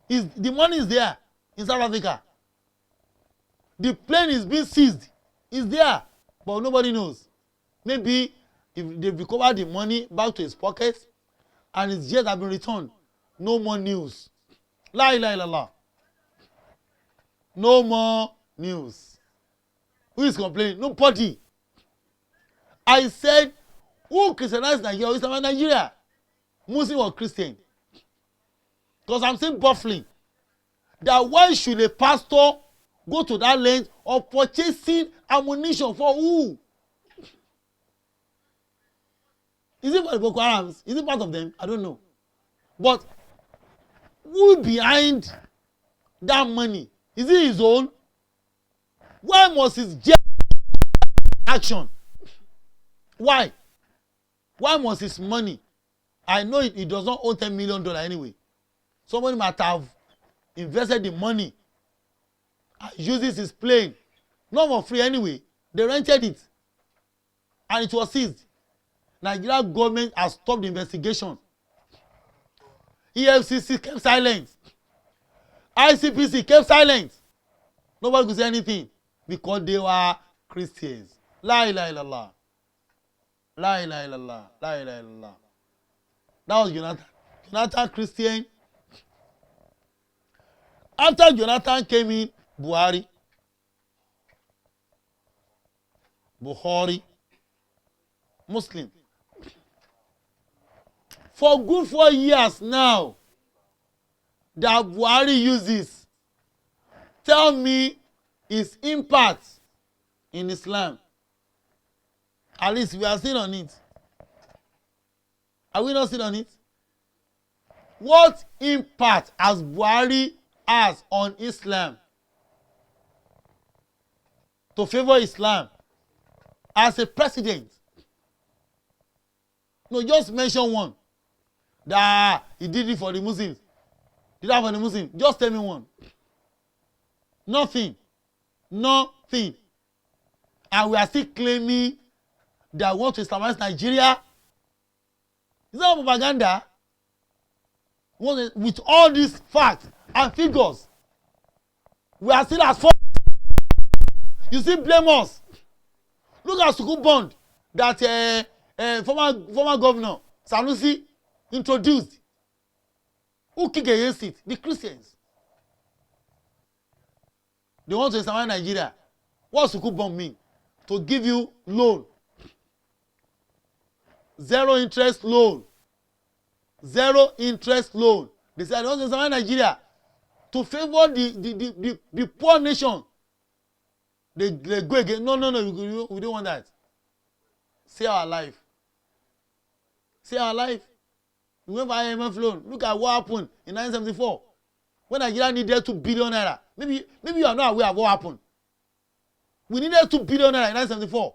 The money is there in South Africa. The plane is being seized. It's there, but nobody knows. Maybe if they've recovered the money back to his pockets and his jets have been returned, no more news. La ilaha illallah. No more news. Who is complaining? Nobody. I said, who Christianized Nigeria? Who is Nigeria? Muslim or Christian? Because I'm saying baffling that why should a pastor go to that length of purchasing ammunition for who? Is it for the Boko Harams? Is it part of them? I don't know. But who behind that money? Is it his own? Why must his jet action? Why? Why must his money? I know it does not own $10 million anyway. Somebody might have invested the money and uses his plane. Not for free anyway. They rented it. And it was seized. Nigeria government has stopped the investigation. EFCC kept silent. ICPC kept silent. Nobody could say anything because they were Christians. La ilaha illallah. La ilaha illallah. La ilaha illallah. That was Jonathan. Jonathan Christian. After Jonathan came in, Buhari, Muslim. For good 4 years now, that Buhari uses, tell me his impact in Islam. At least we are still on it. Are we not still on it? What impact has Buhari has on Islam? To favor Islam as a president? No, just mention one. That he did it for the Muslims. Did that for the Muslims? Just tell me one. Nothing. Nothing. And we are still claiming that we want to Islamize Nigeria. Is that propaganda? With all these facts and figures, we are still at fault. You still blame us. Look at Sukuk bond that former governor Sanusi introduced. Who kick against it? The Christians. They want to Islamize Nigeria. What does Sukuk bond mean? To give you loan. 0 interest loan. 0 interest loan. They said, I want to Islamize Nigeria. To favor the poor nation. They go again. No, we don't want that. Save our life. Save our life. We went for IMF loan. Look at what happened in 1974. When Nigeria needed 2 billion naira. Maybe you are not aware of what happened. We needed 2 billion naira in 1974.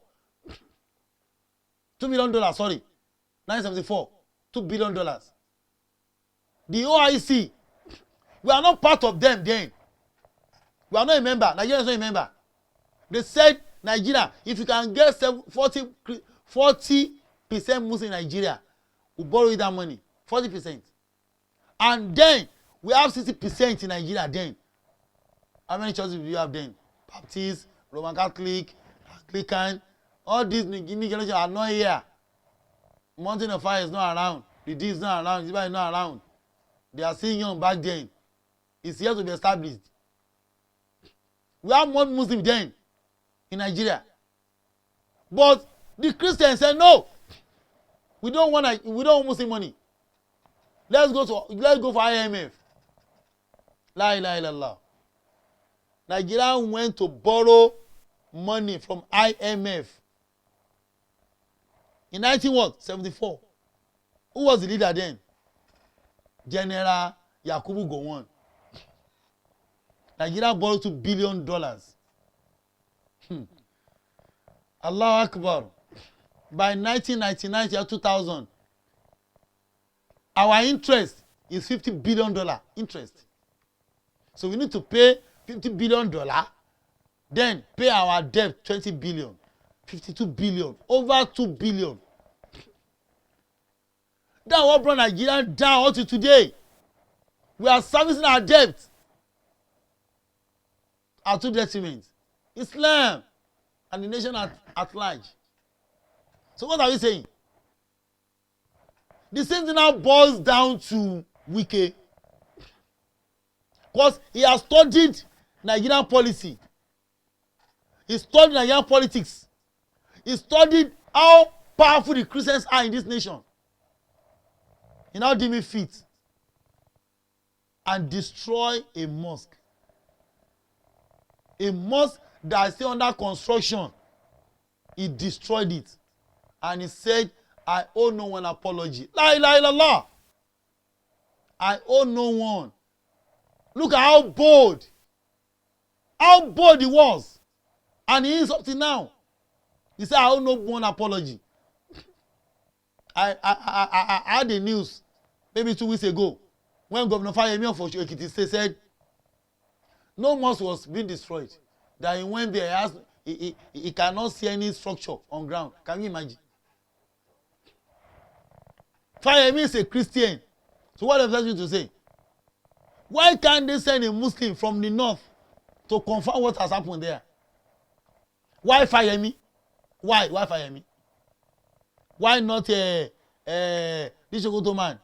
$2 million, sorry. 1974. $2 billion. The OIC. We are not part of them then. We are not a member. Nigeria is not a member. They said, Nigeria, if you can get 40% Muslim in Nigeria, we borrow you that money. 40%. And then, we have 60% in Nigeria then. How many churches do you have then? Baptist, Roman Catholic, Anglican, all these generation are not here. Mountain of Fire is not around. The D is not around. The is not around. They are still young back then. It's here to be established. We have more Muslims then in Nigeria. But the Christians said no. We don't want Muslim money. Let's go for IMF. La ilaha illallah. Nigeria went to borrow money from IMF in 1974. Who was the leader then? General Yakubu Gowon. Nigeria borrowed $2 billion. Allah Akbar. By 1999 to 2000, our interest is $50 billion interest. So we need to pay $50 billion, then pay our debt $20 billion, $52 billion, over $2 billion. That's what brought Nigeria down until today. We are servicing our debt. Our two detriments, Islam and the nation at large. So what are we saying? The same thing now boils down to Wike. Because he has studied Nigerian policy. He studied Nigerian politics. He studied how powerful the Christians are in this nation. He now deemed it fit and destroy a mosque. A mosque that is still under construction. He destroyed it. And he said, I owe no one apology. La ilaha illallah. I owe no one. Look at how bold he was. And he is up to now. He said, I owe no one apology. I had the news maybe 2 weeks ago when Governor Fayemi of Ekiti State said no mosque was being destroyed. That he went there, he cannot see any structure on ground. Can you imagine? Fayemi is a Christian. So what does that mean to say? Why can't they send a Muslim from the north to confirm what has happened there? Why Fayemi? Why Fayemi? Why not this Sokoto man?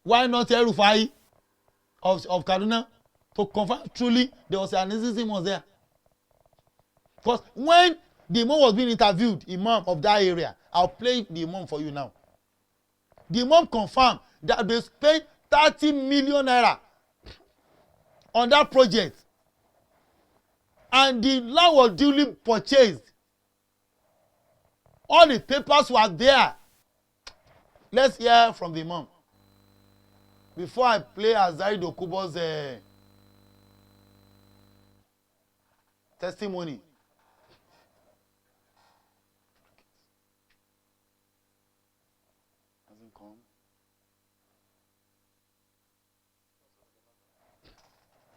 Why not Rufai of Kaduna to confirm truly there was an Islam was there? Because when the Imam was being interviewed, Imam of that area, I'll play the Imam for you now. The Imam confirmed that they spent 30 million naira on that project. And the land was duly purchased. All the papers were there. Let's hear from the Imam. Before I play Azari Dokubo's testimony. Hasn't come.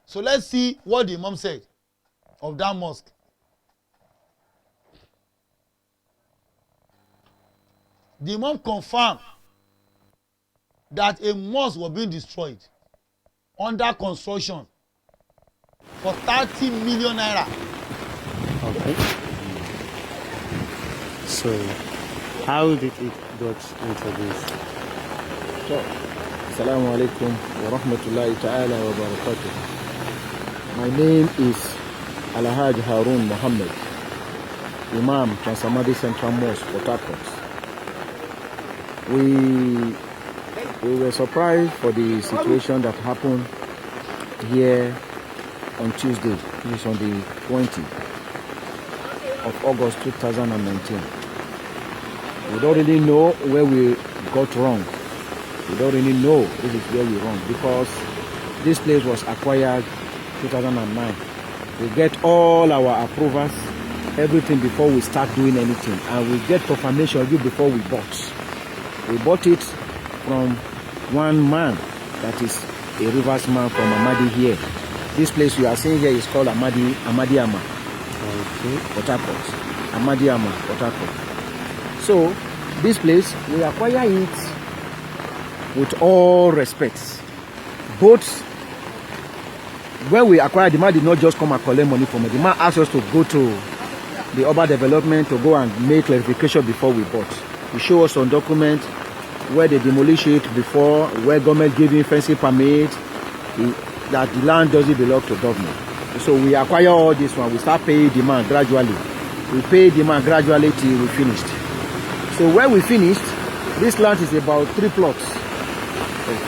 So let's see what the Imam said of that mosque. The Imam confirmed that a mosque was being destroyed under construction for 30 million naira. Okay. So, how did it got into this? So, Assalamu alaikum wa rahmatullahi ta'ala wa barakatuh. My name is Alhaj Harun Muhammad, Imam, Trans-amadi Central Mosque, Port Harcourt. We were surprised for the situation that happened here on Tuesday, which is on the 20th of August 2019. We don't really know where we got wrong. We don't really know this is where we wrong, because this place was acquired 2009. We get all our approvals, everything before we start doing anything, and we get confirmation of it before we bought. We bought it from one man that is a rivers man from Amadi here. This place you are seeing here is called Amadi Ama. Okay. Port Harcourt. Amadi Ama, Port Harcourt. So this place we acquire it with all respects. Both when we acquired, the man did not just come and collect money from me. The man asked us to go to the urban development to go and make clarification before we bought. He showed us on document where they demolish it before, where government gave him fencing permit, that the land doesn't belong to government. So we acquire all this one. We start paying demand gradually. We pay demand gradually till we finished. So when we finished, this land is about 3 plots.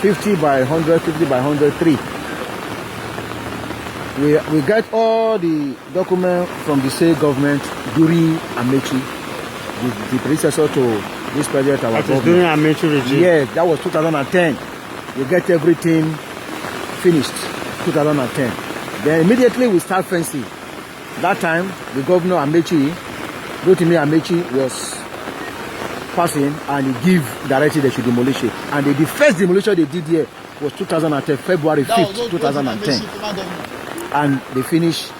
50 by 100, 50 by 103. We get all the documents from the state government during Amechi, the predecessor to this president. That is during Amechi regime? Yes, that was 2010. We get everything finished, 2010. Then immediately we start fencing. That time, the governor Amechi, Rotimi Amechi, was passing and he gave direction they should demolish it. And the first demolition they did here was 2010, February 5th, 2010. And they finished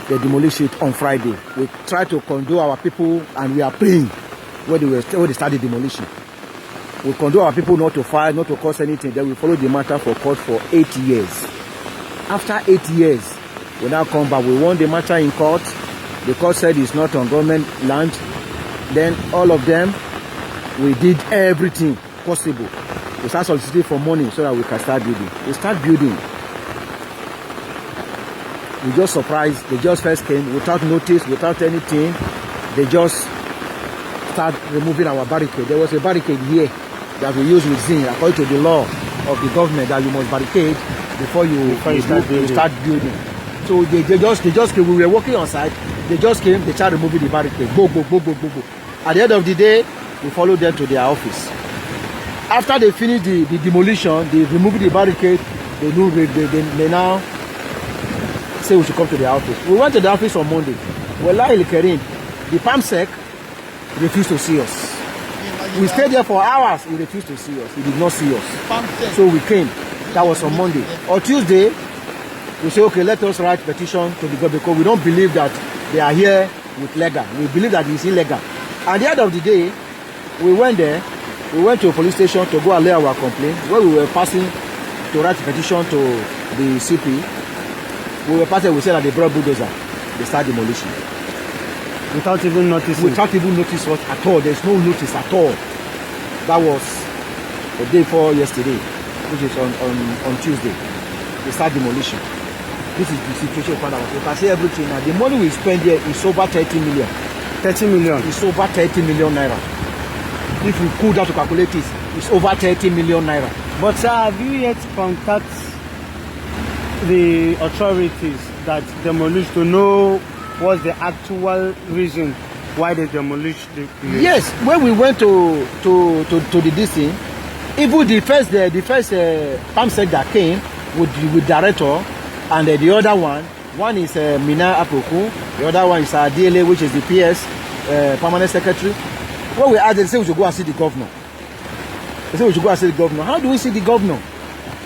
the demolition on Friday. We try to condole our people and we are praying when they started demolition. We condole our people not to fire, not to cause anything. Then we follow the matter for court for 8 years. After 8 years, we now come back. We won the matter in court. The court said it's not on government land. Then all of them, we did everything possible. We start soliciting for money so that we can start building. We start building. We just surprised. They just first came without notice, without anything. They just start removing our barricade. There was a barricade here that we use with zinc according to the law of the government that you must barricade before you start building. So they just came. We were working on site. They just came. They started removing the barricade. Go. At the end of the day, we followed them to their office. After they finished the demolition, they removed the barricade. They now say we should come to the office. We went to the office on Monday. Wallahi al-Karim, the PAMSEC refused to see us. We stayed there for hours. He refused to see us. He did not see us. So we came. That was on Monday. On Tuesday, we say, okay, let us write petition to the government because we don't believe that they are here with legal. We believe that it's illegal. At the end of the day, we went there. We went to a police station to go and lay our complaint. When we were passing to write a petition to the CP, we were passing, we said that they brought bulldozer. They start demolition. Without even noticing? Without even notice what at all. There's no notice at all. That was the day before yesterday, which is on Tuesday. They start demolition. This is the situation for us. You can see everything now. The money we spend here is over 30 million. 30 million? It's over 30 million naira. If we could have to calculate this, it's over 30 million naira. But sir, have you yet contact the authorities that demolished to know what's the actual reason why they demolished the place? Yes, when we went to the DC, even the first PAMSEC that came with director, and the other one is Mina Apoku, the other one is DLA, which is the PS permanent secretary. When we asked them, they say we should go and see the governor. They say we should go and see the governor. How do we see the governor?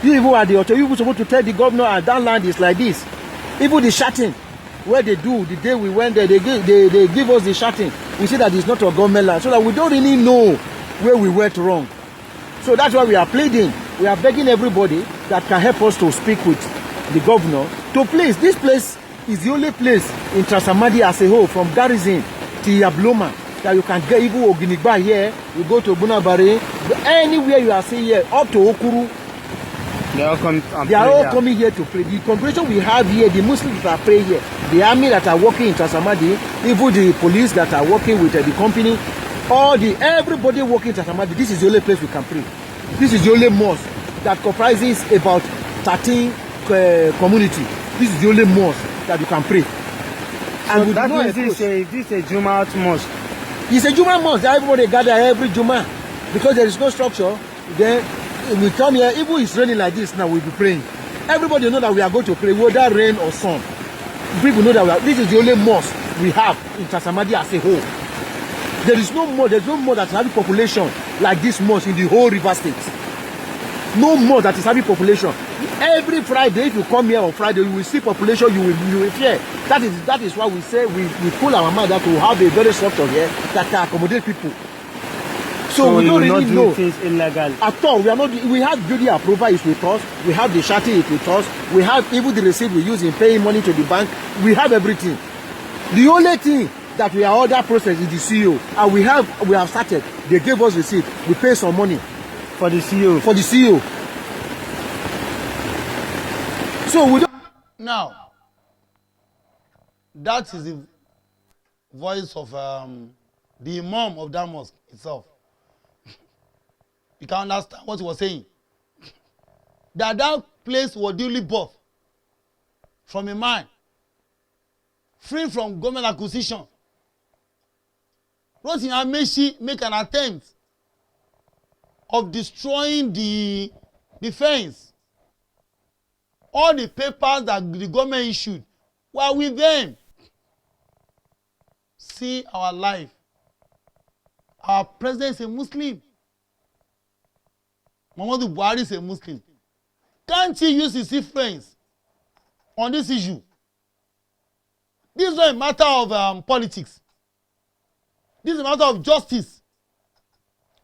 You even are the authority, you were supposed to tell the governor that land is like this. Even the shutting, where they do, the day we went there, they give us the shutting. We see that it's not a government land, so that we don't really know where we went wrong. So that's why we are pleading. We are begging everybody that can help us to speak with the governor to please. This place is the only place in Trans-amadi as a whole, from Garrison to Yabloma, that you can get. Even Oginigba here, you go to Bunabare, anywhere you are seeing here, up to Okuru. They are all coming here to pray. The congregation we have here, the Muslims that are praying here, the army that are working in Trans-amadi, even the police that are working with the company, everybody working in Trans-amadi, this is the only place we can pray. This is the only mosque that comprises about 13 community. This is the only mosque that you can pray. And so that means this is a Jummah mosque. It's a Jummah mosque. Everybody gather every Jummah because there is no structure. Then we come here, even it's raining like this now, we'll be praying. Everybody know that we are going to pray, whether rain or sun. People know that this is the only mosque we have in Trans-amadi as a whole. There's no more that is having population like this mosque in the whole River State. No more that is having population. Every Friday, if you come here on Friday, you will see population, you will fear. That is why we say we pull our mind that we have a very structure here that can accommodate people. So we don't really know things illegal at all. We are not. We have building approval is with us. We have the shutting is with us. We have even the receipt we use in paying money to the bank. We have everything. The only thing that we are order process is the CEO, and we have started. They gave us receipt. We pay some money For the CEO. for the CEO. So we don't. Now, that is the voice of the Imam of that mosque itself. You can understand what he was saying. That place was duly bought from a man, free from government acquisition. Rotimi make an attempt of destroying the fence. All the papers that the government issued were with them. See our life. Our president is a Muslim. Muhammadu Buhari is a Muslim. Can't he use his influence on this issue? This is not a matter of politics. This is a matter of justice.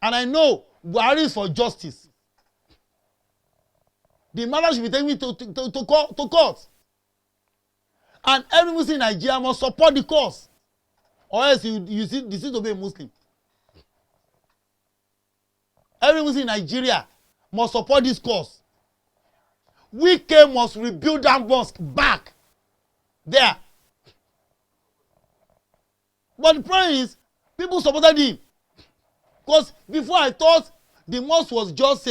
And I know Buhari is for justice. The matter should be taken to court. And every Muslim in Nigeria must support the cause. Or else you cease to be a Muslim. Every Muslim in Nigeria must support this cause. Wike must rebuild that mosque back there. But the problem is, people supported him. Because before I thought the mosque was just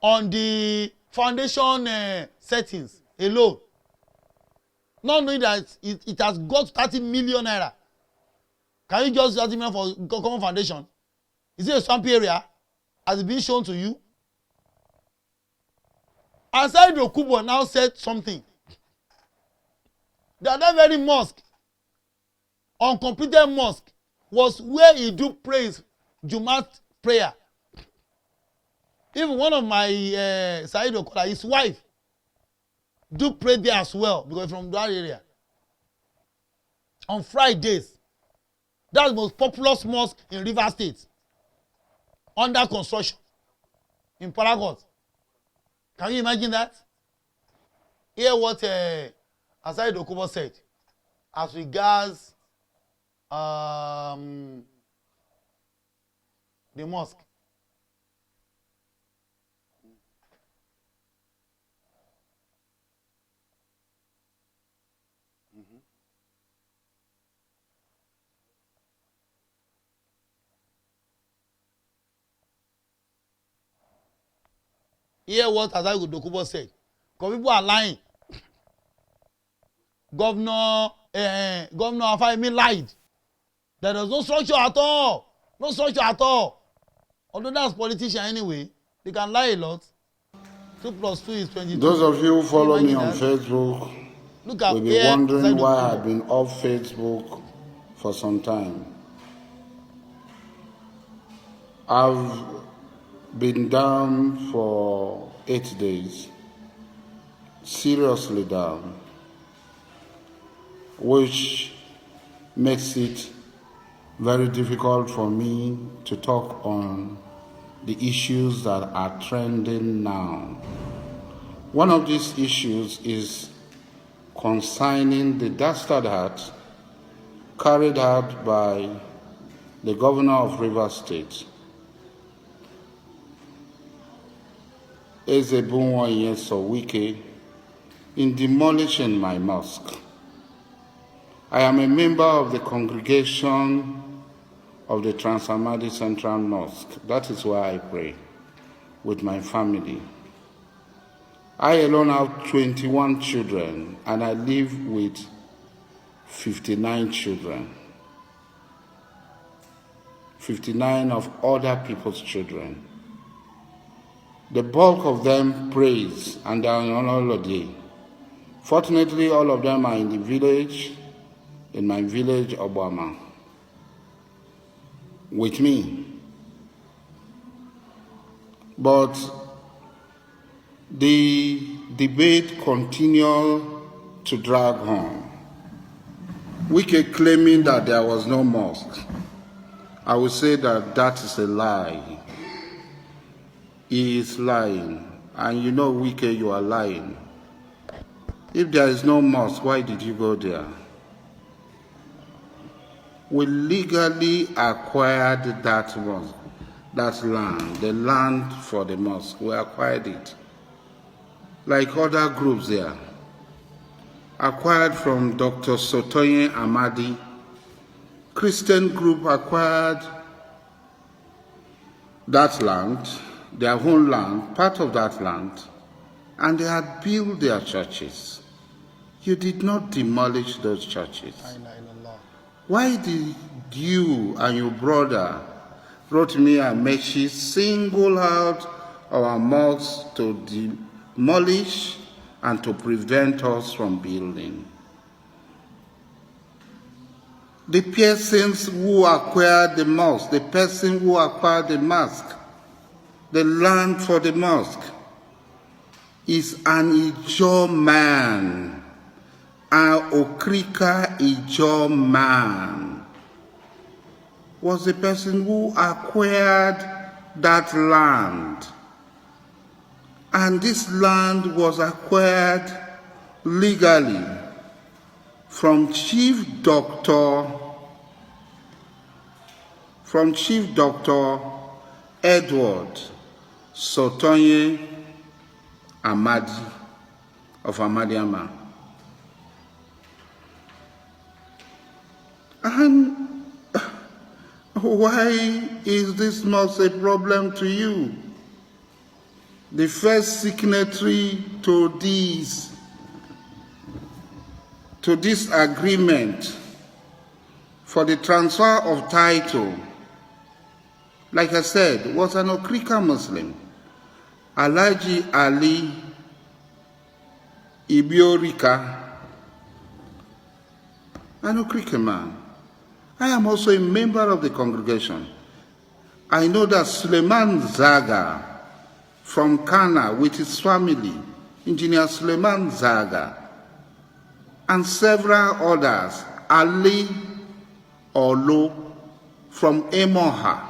on the foundation settings alone. Not knowing that it has got 30 million naira. Can you just 30 million for common foundation? Is it a swamp area? Has it been shown to you? Aside Okubo now said something. That very mosque, uncompleted mosque, was where he do praise, Jumat prayer. Even one of my Said Okola, his wife, do pray there as well because from that area. On Fridays, that's the most populous mosque in River State, under construction in Paragot. Can you imagine that? Hear what Asai Dokubo said as regards the mosque. Hear what Asai Dokubo said. Because people are lying. Governor Afayemi lied. There was no structure at all. No structure at all. Although that's politician anyway, they can lie a lot. 2 + 2 is 22. Those of you who follow me on Facebook will be wondering why I've been off Facebook for some time. I've been down for 8 days, seriously down, which makes it very difficult for me to talk on the issues that are trending now. One of these issues is concerning the dastard act carried out by the governor of Rivers State, Wike, in demolishing my mosque. I am a member of the congregation of the Trans-amadi Central Mosque. That is where I pray with my family. I alone have 21 children and I live with 59 children. 59 of other people's children. The bulk of them praise and are on holiday. Fortunately, all of them are in the village, in my village, Obama, with me. But the debate continued to drag on. Wike claiming that there was no mosque. I would say that that is a lie. He is lying. And you know, Wike, you are lying. If there is no mosque, why did you go there? we legally acquired that mosque, that land, the land for the mosque. We acquired it. Like other groups there. Acquired from Dr. Trans-amadi. Christian group acquired that land, their own land, part of that land, and they had built their churches. You did not demolish those churches. Why did you and your brother, Rotimi and Meshi, single out our mosques to demolish and to prevent us from building? The persons who acquired the mosque, the person who acquired the mosque, the land for the mosque, is an Ijaw man, an Okrika Ijaw man, was the person who acquired that land. And this land was acquired legally from Chief Doctor Edward Sotonye Amadi of Amadiama. And why is this not a problem to you? The first signatory to this agreement for the transfer of title, like I said, was an Okrika Muslim, Alhaji Ali Ibiorika, an Okrika man. I am also a member of the congregation. I know that Suleiman Zaga from Kana with his family, Engineer Suleiman Zaga, and several others, Ali Olo from Emoha,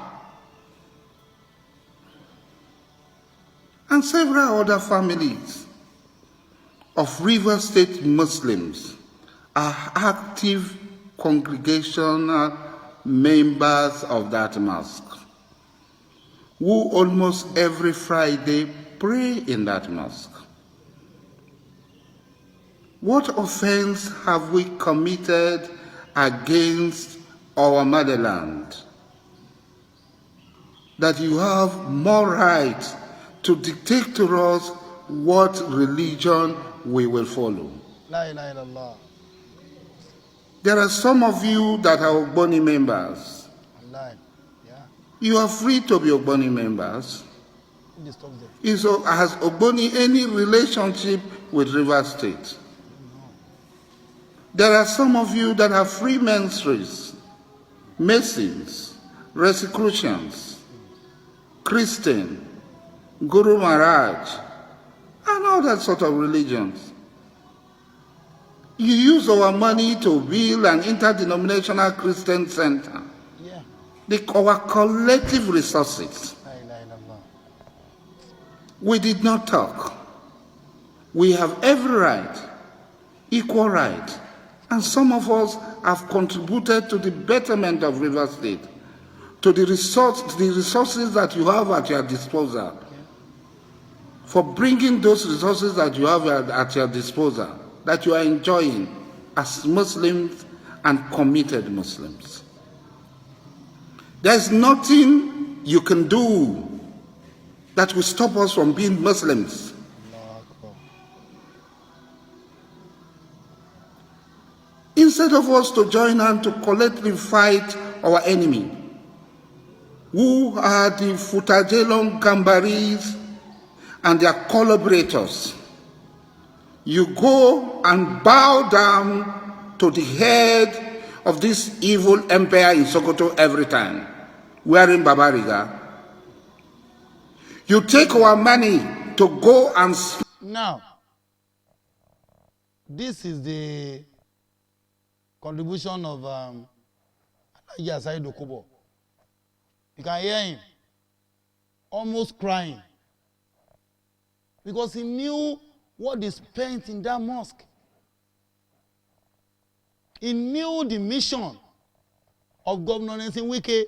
and several other families of River State Muslims are active congregational members of that mosque, who almost every Friday pray in that mosque. What offense have we committed against our motherland that you have more right to dictate to us what religion we will follow? La ilaha illallah. There are some of you that are Ogboni members. Allah. Yeah. You are free to be Ogboni members. Who disturbs them? Has Ogboni any relationship with River State? There are some of you that are free ministries, Masons, Rosicrucians, Christian, Guru Maharaj, and all that sort of religions. You use our money to build an interdenominational Christian center. Yeah. Our collective resources. La ilaha illallah. We did not talk. We have every right, equal right, and some of us have contributed to the betterment of River State, to the resources that you have at your disposal, for bringing those resources that you have at your disposal, that you are enjoying as Muslims and committed Muslims. There's nothing you can do that will stop us from being Muslims. Instead of us to join hands to collectively fight our enemy, who are the Futajelon Gambaris and their collaborators, you go and bow down to the head of this evil empire in Sokoto every time, wearing Babariga. You take our money to go and... Now, this is the contribution of Alhaji Dokubo. You can hear him almost crying because he knew what is spent in that mosque. He knew the mission of governance in Wike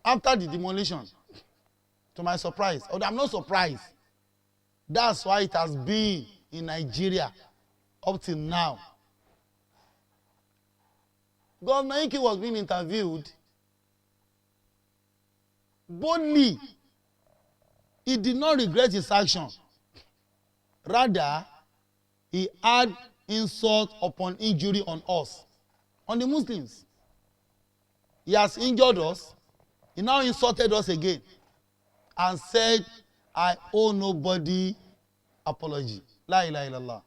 after the demolition. To my surprise, although I'm not surprised, that's why it has been in Nigeria up till now. Governor Wike was being interviewed boldly. He did not regret his action. Rather, he had insult upon injury on us, on the Muslims. He has injured us. He now insulted us again and said, I owe nobody apology. La ilaha illallah.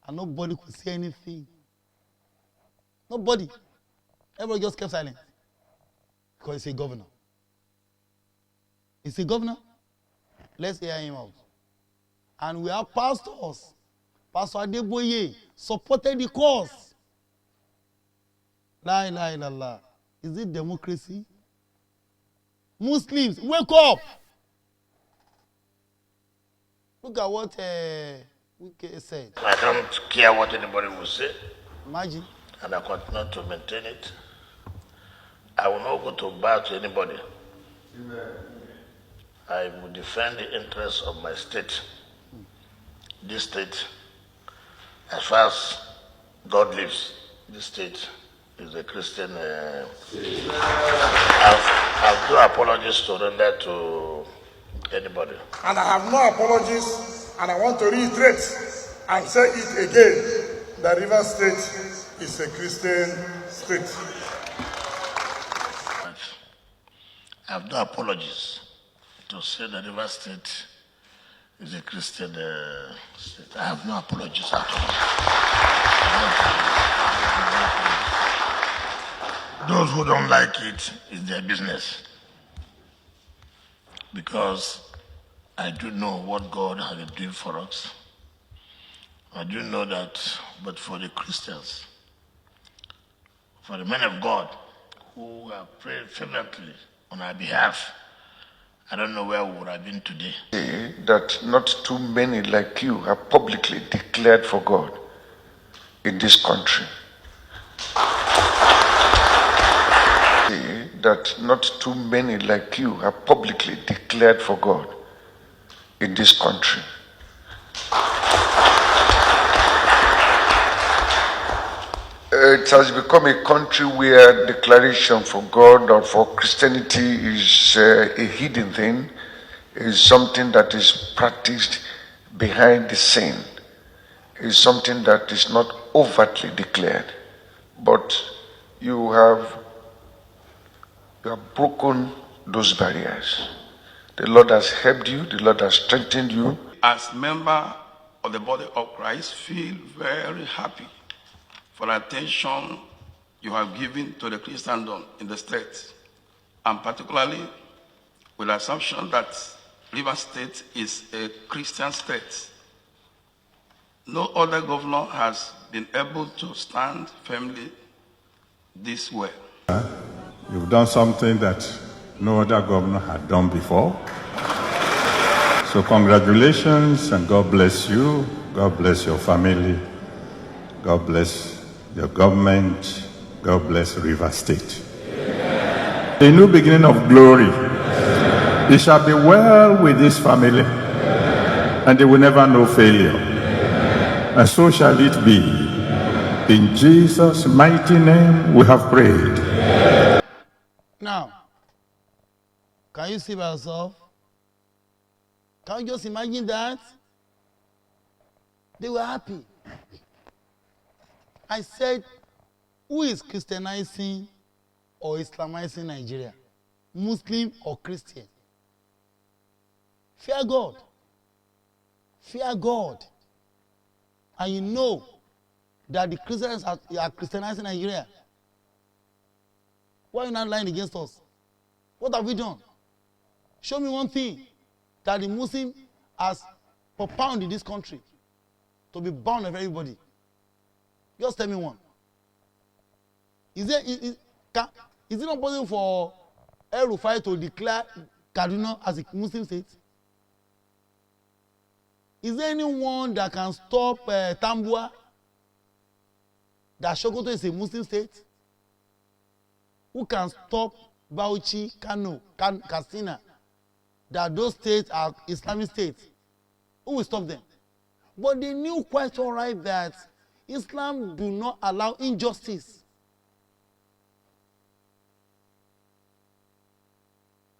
And nobody could say anything. Nobody. Everybody just kept silent. Because he's a governor. He's a governor. Let's hear him out. And we have pastors. Pastor Adeboye supported the cause. La ilaha illallah. Is it democracy? Muslims, wake up! Look at what Wike said. I don't care what anybody will say. Imagine. And I continue to maintain it. I will not go to bow to anybody. Amen. I will defend the interests of my state. This state, as far as God lives, this state is a Christian. I've no apologies to render to anybody. And I have no apologies, and I want to reiterate and say it again, that Rivers State is a Christian state. I have no apologies to say that Rivers State is a Christian state. I have no apologies at all. Those who don't like it is their business. Because I do know what God has been doing for us. I do know that, but for the Christians, for the men of God who have prayed fervently on our behalf, I don't know where we would have been today. That not too many like you have publicly declared for God in this country. That not too many like you have publicly declared for God in this country. It has become a country where declaration for God or for Christianity is a hidden thing, is something that is practiced behind the scene, is something that is not overtly declared. But you have broken those barriers. The Lord has helped you, the Lord has strengthened you. As member of the body of Christ, feel very happy for the attention you have given to the Christendom in the state, and particularly with the assumption that Rivers State is a Christian state. No other governor has been able to stand firmly this way. You've done something that no other governor had done before. So congratulations and God bless you. God bless your family. God bless your government. God bless Rivers State. Amen. A new beginning of glory. Amen. It shall be well with this family. Amen. And they will never know failure. Amen. And so shall it be. Amen. In Jesus' mighty name we have prayed. Amen. Now, can you see by yourself? Can you just imagine that? They were happy. I said, who is Christianizing or Islamizing Nigeria? Muslim or Christian? Fear God. Fear God. And you know that the Christians are Christianizing Nigeria. Why are you not lying against us? What have we done? Show me one thing that the Muslim has propounded in this country to be bound of everybody. Just tell me one. Is it not possible for El Rufai to declare Kaduna as a Muslim state? Is there anyone that can stop Tambua that Sokoto is a Muslim state? Who can stop Bauchi, Kano, Katsina, that those states are Islamic states? Who will stop them? But they knew quite all right that Islam do not allow injustice.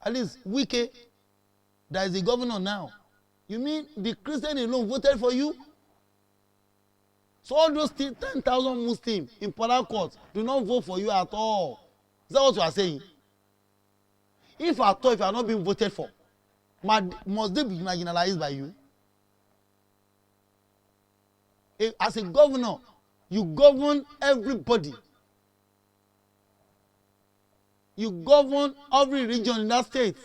At least Wike, that is the governor now. You mean the Christian alone voted for you? So all those 10,000 Muslims in Port Court do not vote for you at all. Is that what you are saying? If at all, if you are not being voted for, must they be marginalized by you? As a governor, you govern everybody. You govern every region in that state.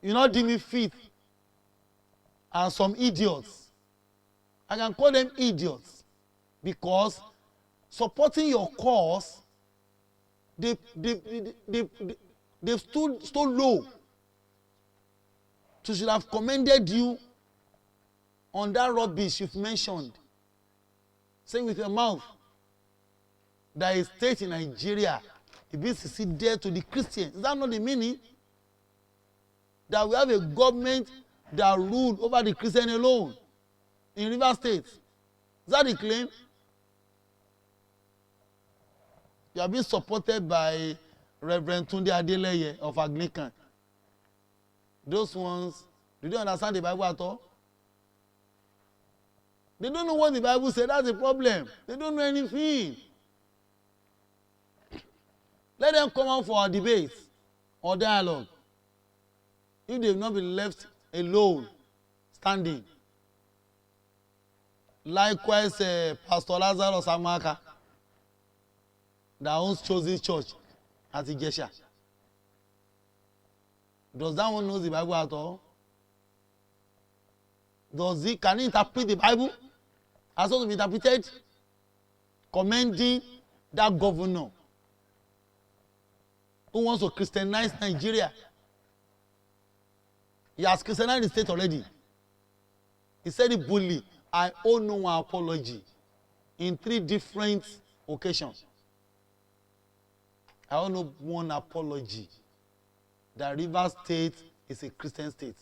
You not deem me fit. And some idiots. I can call them idiots because supporting your cause, they've stood so low. So should have commended you on that rubbish you've mentioned. Say with your mouth that a state in Nigeria is being seceded to the Christians. Is that not the meaning? That we have a government that ruled over the Christian alone in River State. Is that the claim? You are being supported by Reverend Tunde Adeleye of Anglican. Those ones, do they understand the Bible at all? They don't know what the Bible said. That's the problem. They don't know anything. Let them come out for a debate or dialogue. If they have not been left alone, standing. Likewise, Pastor Lazarus Amaka, that owns Chosen Church at Ijesha. Does that one know the Bible at all? Can he interpret the Bible as well to be interpreted? Commending that governor who wants to Christianize Nigeria. He has Christianized the state already. He said it boldly. I owe no one apology in 3 different occasions. I owe no one apology that Rivers State is a Christian state.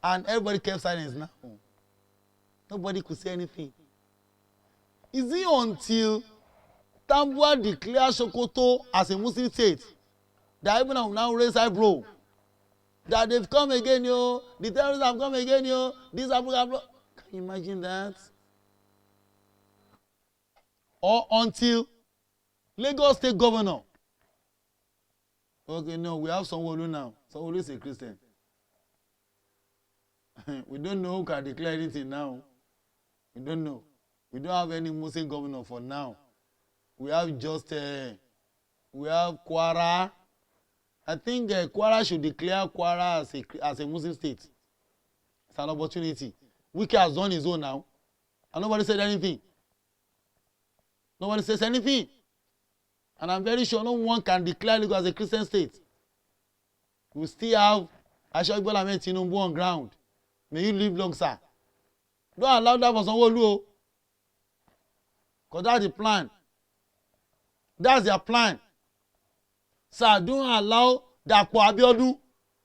And everybody kept silence now. Nobody could say anything. Is it until Tambua declared Sokoto as a Muslim state that even have now raised eyebrow? That they've come again, yo. The terrorists have come again, yo. These have Can you imagine that? Or until Lagos State Governor. Okay, no, we have Sanwo-Olu now. Sanwo-Olu is a Christian. We don't know who can declare anything now. We don't know. We don't have any Muslim governor for now. We have just, we have Kwara. I think Kwara should declare Kwara as a Muslim state. It's an opportunity. Wike has done his own now. And nobody said anything. Nobody says anything. And I'm very sure no one can declare Lagos as a Christian state. We still have Aisha Igbola Ahmed Tinubu on ground. May you live long, sir. Don't allow that for Sanwo-Olu. Because that's the plan. That's their plan. Sir, don't allow Dapo Abiodun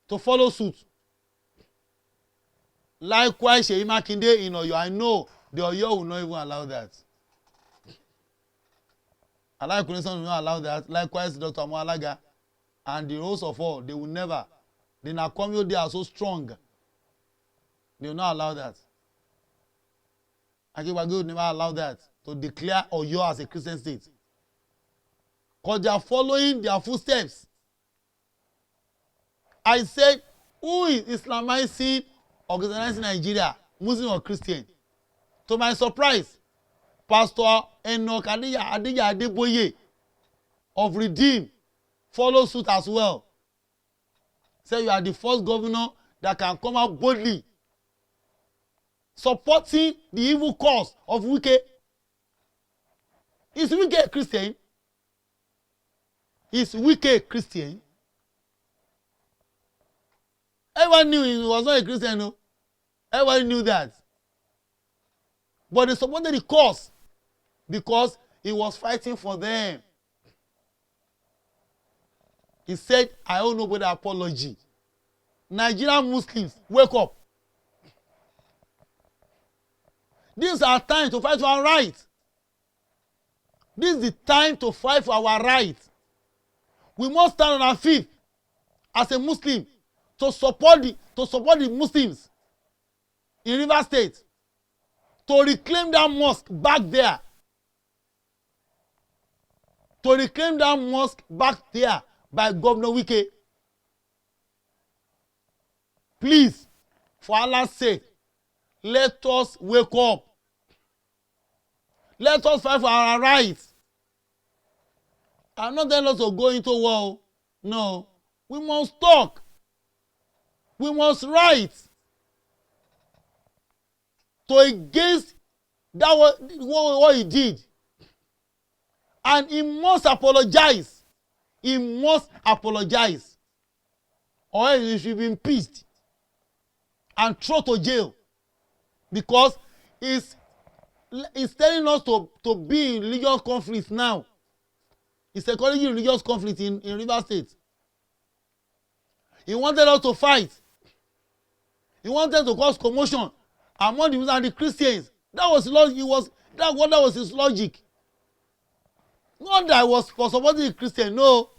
to follow suit. Likewise, Seyi Makinde in Oyo. I know the Oyo will not even allow that. Alai Kunison will not allow that. Likewise, Dr. Amualaga and the rest of all, they will never. The Nakomio, they are so strong. They will not allow that. Akibagbe will never allow that to declare Oyo as a Christian state. Because they are following their footsteps. I said, who is Islamizing organizing Nigeria, Muslim or Christian? To my surprise, Pastor Enoch Adija Adeboye of Redeem follow suit as well. Say you are the first governor that can come out boldly supporting the evil cause of Wike. Is Wike a Christian? Is Wike a Christian? Everyone knew he was not a Christian, no? Everyone knew that. But they supported the cause because he was fighting for them. He said, I owe nobody apology. Nigerian Muslims, wake up. This is our time to fight for our rights. This is the time to fight for our rights. We must stand on our feet as a Muslim to support the Muslims in Rivers State to reclaim that mosque back there. To reclaim that mosque back there by Governor Wike. Please, for Allah's sake, let us wake up. Let us fight for our rights. I'm not telling us to go into war. No. We must talk. We must write. To against that what he did. And he must apologize. He must apologize. Or else he should be impeached and thrown to jail. Because he's telling us to be in religious conflict now. He's encouraging religious conflict in Rivers State. He wanted us to fight. He wanted to cause commotion among the Muslims and the Christians. That was his logic. Not that I was for supporting the Christian, no.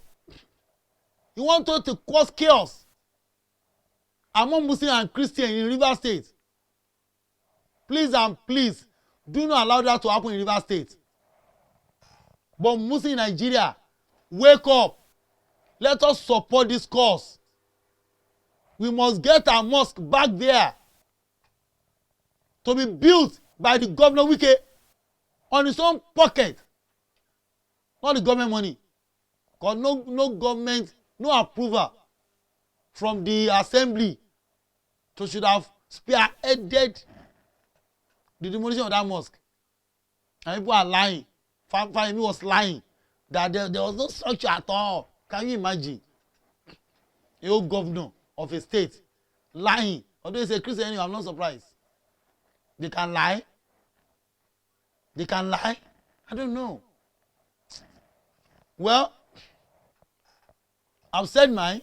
He wanted to cause chaos among Muslims and Christians in Rivers State. Please and please, do not allow that to happen in Rivers State. But Muslims in Nigeria, wake up. Let us support this cause. We must get our mosque back there to be built by the Governor Wike on his own pocket. Not the government money. Because no government, no approval from the assembly to should have spearheaded the demolition of that mosque. And people are lying. Fahimi was lying that there was no structure at all. Can you imagine? A old governor of a state lying. Although he's a Christian anyway, I'm not surprised. They can lie. They can lie. I don't know. Well, I've said mine,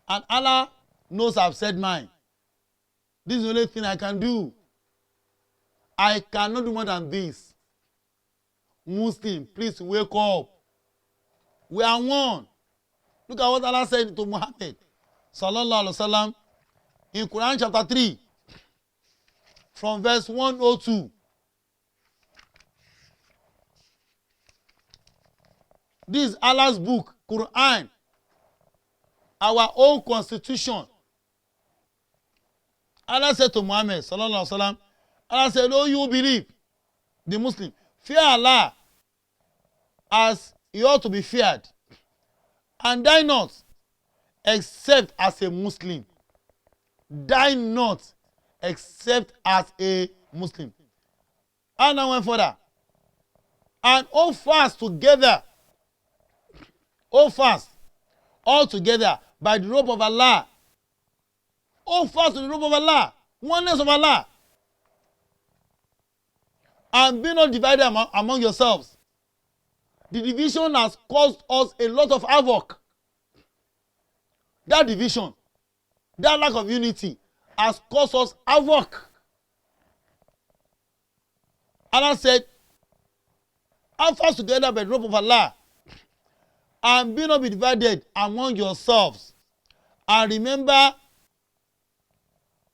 and Allah knows I've said mine. This is the only thing I can do. I cannot do more than this. Muslim, please wake up. We are one. Look at what Allah said to Muhammad sallallahu alaihi wasallam in Quran chapter 3 from verse 102. This is Allah's book, Quran, our own constitution. Allah said to Muhammad sallallahu alaihi wasallam, Allah said, "Oh, you believe, the Muslim, fear Allah as he ought to be feared, and die not except as a Muslim. Die not except as a Muslim." And I went further. And all fast together, all fast, all together by the rope of Allah. All fast to the rope of Allah, oneness of Allah. And be not divided among yourselves. The division has caused us a lot of havoc. That division, that lack of unity has caused us havoc. Allah said, "Hold fast together by the rope of Allah, and be not be divided among yourselves, and remember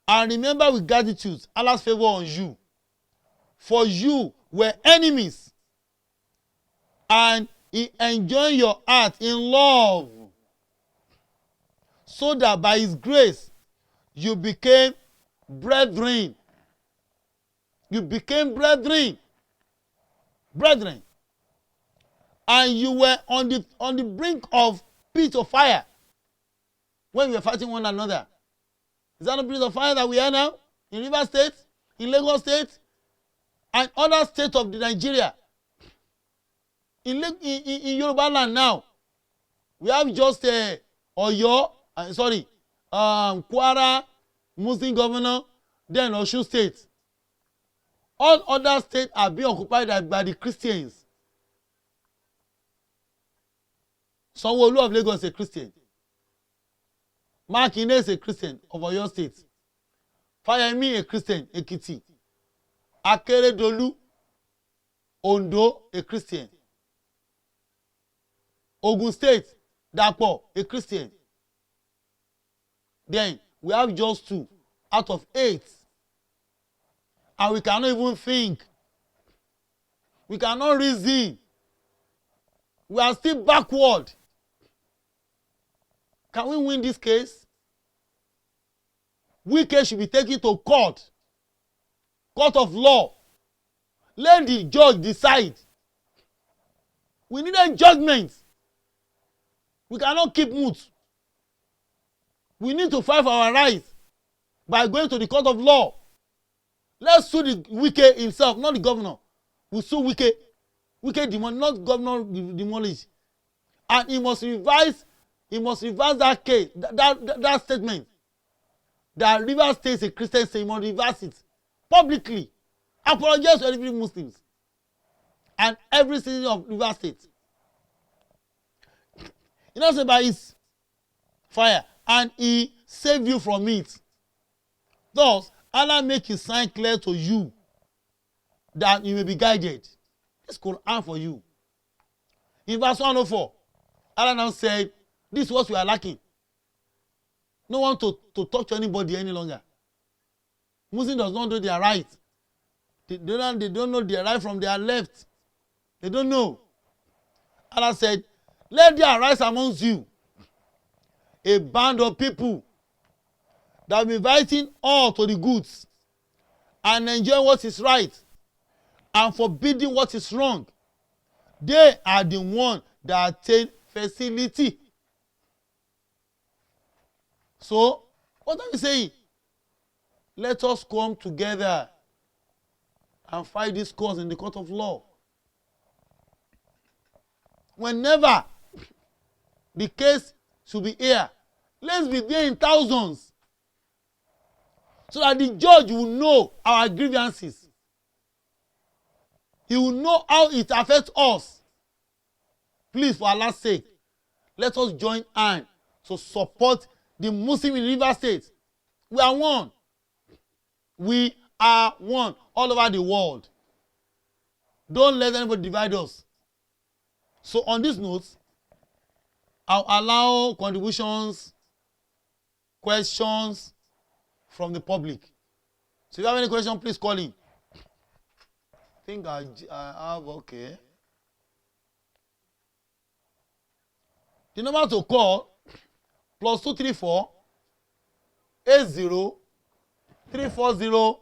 with gratitude Allah's favor on you. For you were enemies, and he enjoined your heart in love, so that by his grace you became brethren." You became brethren. Brethren. And you were on the brink of pit of fire when we were fighting one another. Is that the pit of fire that we are now? In Rivers State, in Lagos State, and other states of Nigeria. In Yoruba land now, we have just Oyo, Kwara, Muslim governor, then Osun State. All other states are being occupied by the Christians. Sanwo-Olu of Lagos is a Christian. Makinde is a Christian of Oyo State. Fayemi a Christian, Ekiti. Akeredolu, Ondo, a Christian. Ogun State, Dapo, a Christian. Then we have just 2 out of 8. And we cannot even think. We cannot reason. We are still backward. Can we win this case? Wike should be taken to court. Court of law. Let the judge decide. We need a judgment. We cannot keep mute. We need to fight for our rights by going to the court of law. Let's sue the Wike himself, not the governor. We sue Wike. Wike demolish, not governor demolish. And he must revise that case, that statement. That Rivers State is a Christian state, he must reverse it publicly. Apologize to every Muslims and every citizen of Rivers State. You know, say by his fire, and he saved you from it. Thus, Allah make his sign clear to you that you may be guided. This Quran for you. In verse 104, Allah now said, this is what we are lacking. No one to talk to anybody any longer. Muslim does not know their right. They don't know their right from their left. They don't know. Allah said, let there arise amongst you a band of people that will be inviting all to the goods and enjoying what is right and forbidding what is wrong. They are the one that attain facility. So, what are we saying? Let us come together and fight this cause in the court of law. Whenever the case should be here, let's be there in thousands so that the judge will know our grievances. He will know how it affects us. Please, for Allah's sake, let us join hands to support the Muslim in Rivers State. We are one. We are one all over the world. Don't let anybody divide us. So on this note, I'll allow contributions, questions from the public. So if you have any question, please call in. I think I have, okay. The number to call, +234 80 340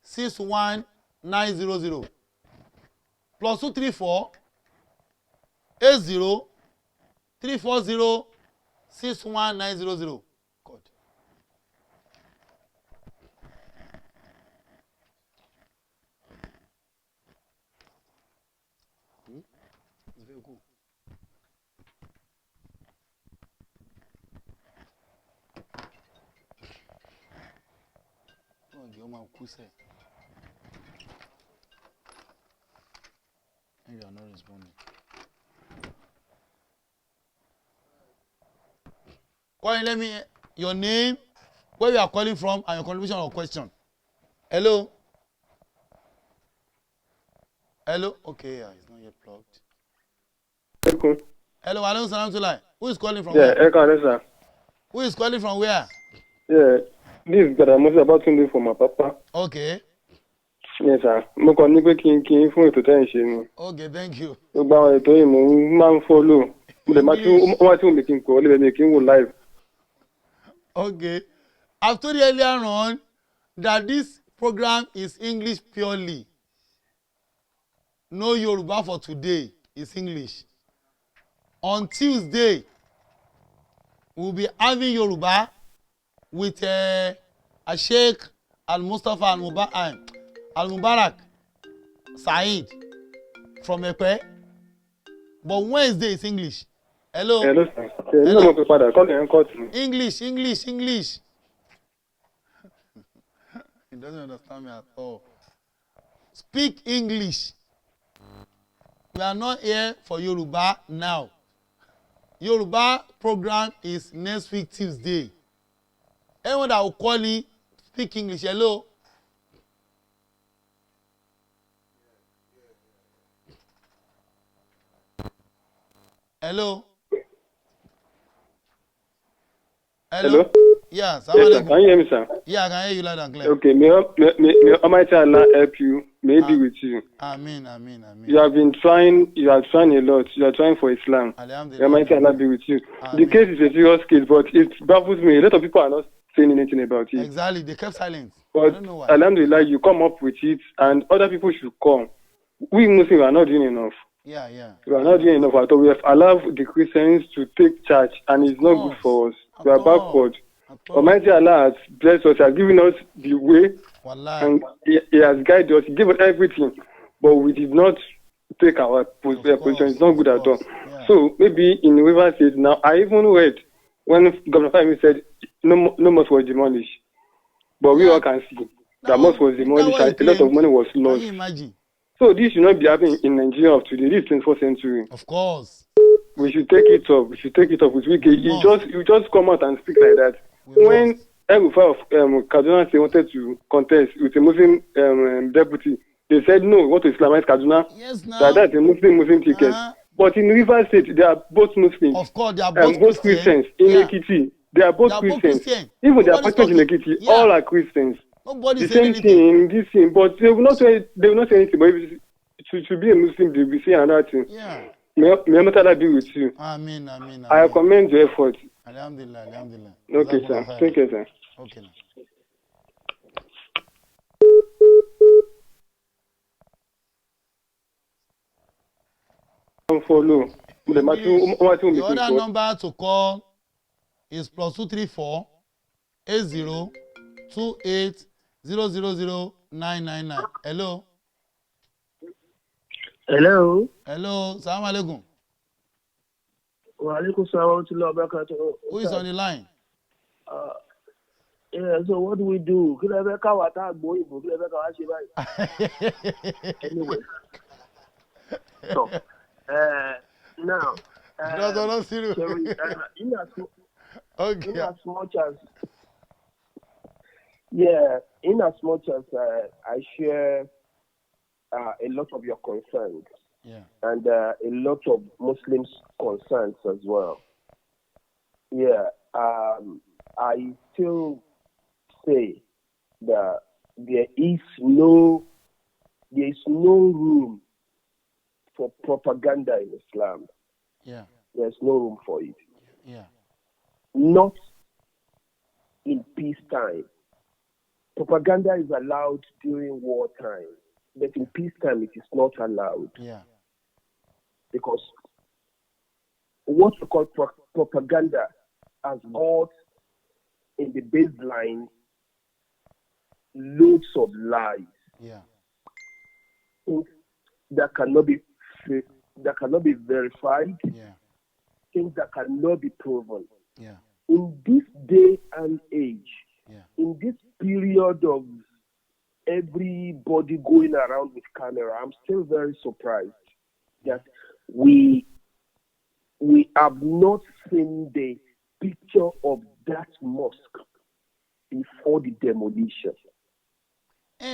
61900. +234 80 340 61900. God. It's very good. And you are not responding. Calling, let me your name, where you are calling from, and your contribution or question. Hello. Hello. Okay, yeah, it's not yet plugged. Okay. Hello, alaikum salam to lie. Who is calling from Yeah, where? sir. Who is calling from where? Yeah, this is Gadamosi about to do for my papa. Okay. Yes, sir. Mo kàn ní pé kí n fún ètò tẹ́ ń ṣe ni. Okay, thank you. Gbogbo àwọn ètò yìí mo máa ń follow. Mo lè máa tún wọ́n ti wù mí kí n kọ́ ọ́ lè kí n wò live. Okay. I've told you earlier on that this program is English purely. No Yoruba for today. It's English. On Tuesday, we'll be having Yoruba with a Sheikh Al-Mustafa Al-Mubarak Said from Epe. But Wednesday is English. Hello. Hello, sir. Hello. English. He doesn't understand me at all. speak English. We are not here for Yoruba now. Yoruba program is next week Tuesday. Anyone that will call in, speak English. Hello. Hello. Hello? Yeah, Yes, sir. Can you hear me, sir? Yeah, I can hear you loud and clear. Okay, may Almighty Allah help you. May He be with you. Amen, amen, amen. You are trying a lot. You are trying for Islam. May Almighty Allah be with you. The case is a serious case, but it baffles me. A lot of people are not saying anything about it. Exactly, they kept silent. But I don't know why. Alhamdulillah, you come up with it, and other people should come. We Muslims are not doing enough. Yeah, yeah. We are not doing enough at all. We have allowed the Christians to take charge, and it's not good for us. We are backward. Almighty Allah has blessed us, has given us the way, and He has guided us. He gave us everything, but we did not take our position. It's not good at all. Yeah. So maybe in River State now, I even read when Governor Fahmy said no mosque was demolished, but we all can see that mosque was demolished and a lot of money was lost. Can you imagine? So this should not be happening in Nigeria of today. This is 21st century. Of course. We should take it up. We should take it up with Wike. You just come out and speak like that. When Erufa of Kaduna State wanted to contest with a Muslim deputy, they said no, we want to Islamize Kaduna. Yes, now. That's a Muslim ticket. But in River State, they are both Muslims. Of course, they are both Christians. In Ekiti, they are both Christians. Even the apartments in Ekiti, all are Christians. Nobody the same thing, this thing, but they will not say anything. But if it should be a Muslim, they will say another thing. Yeah. May Allah be with you. Amen, amen. I commend your effort. Alhamdulillah, alhamdulillah. Okay, sir. Thank you, sir. Okay. Follow. The other number to call is +234 80 28 000 999. Hello. Hello. Hello. Assalamu alaikum. Wa alaikum salam wa rahmatullahi wa barakatuh. Who is on the line? Yeah, so what do we do? Anyway. So, now, no, serious. In as much as I share a lot of your concerns, and a lot of Muslims' concerns as well. I still say that there is no room for propaganda in Islam. Yeah. There's no room for it. Yeah. Not in peacetime. Propaganda is allowed during wartime, but in peacetime it is not allowed. Yeah. Because what we call propaganda has got in the baseline loads of lies. Yeah. Things that cannot be verified. Yeah. Things that cannot be proven. Yeah. In this day and age, yeah, in this period of everybody going around with camera, I'm still very surprised that we have not seen the picture of that mosque before the demolition.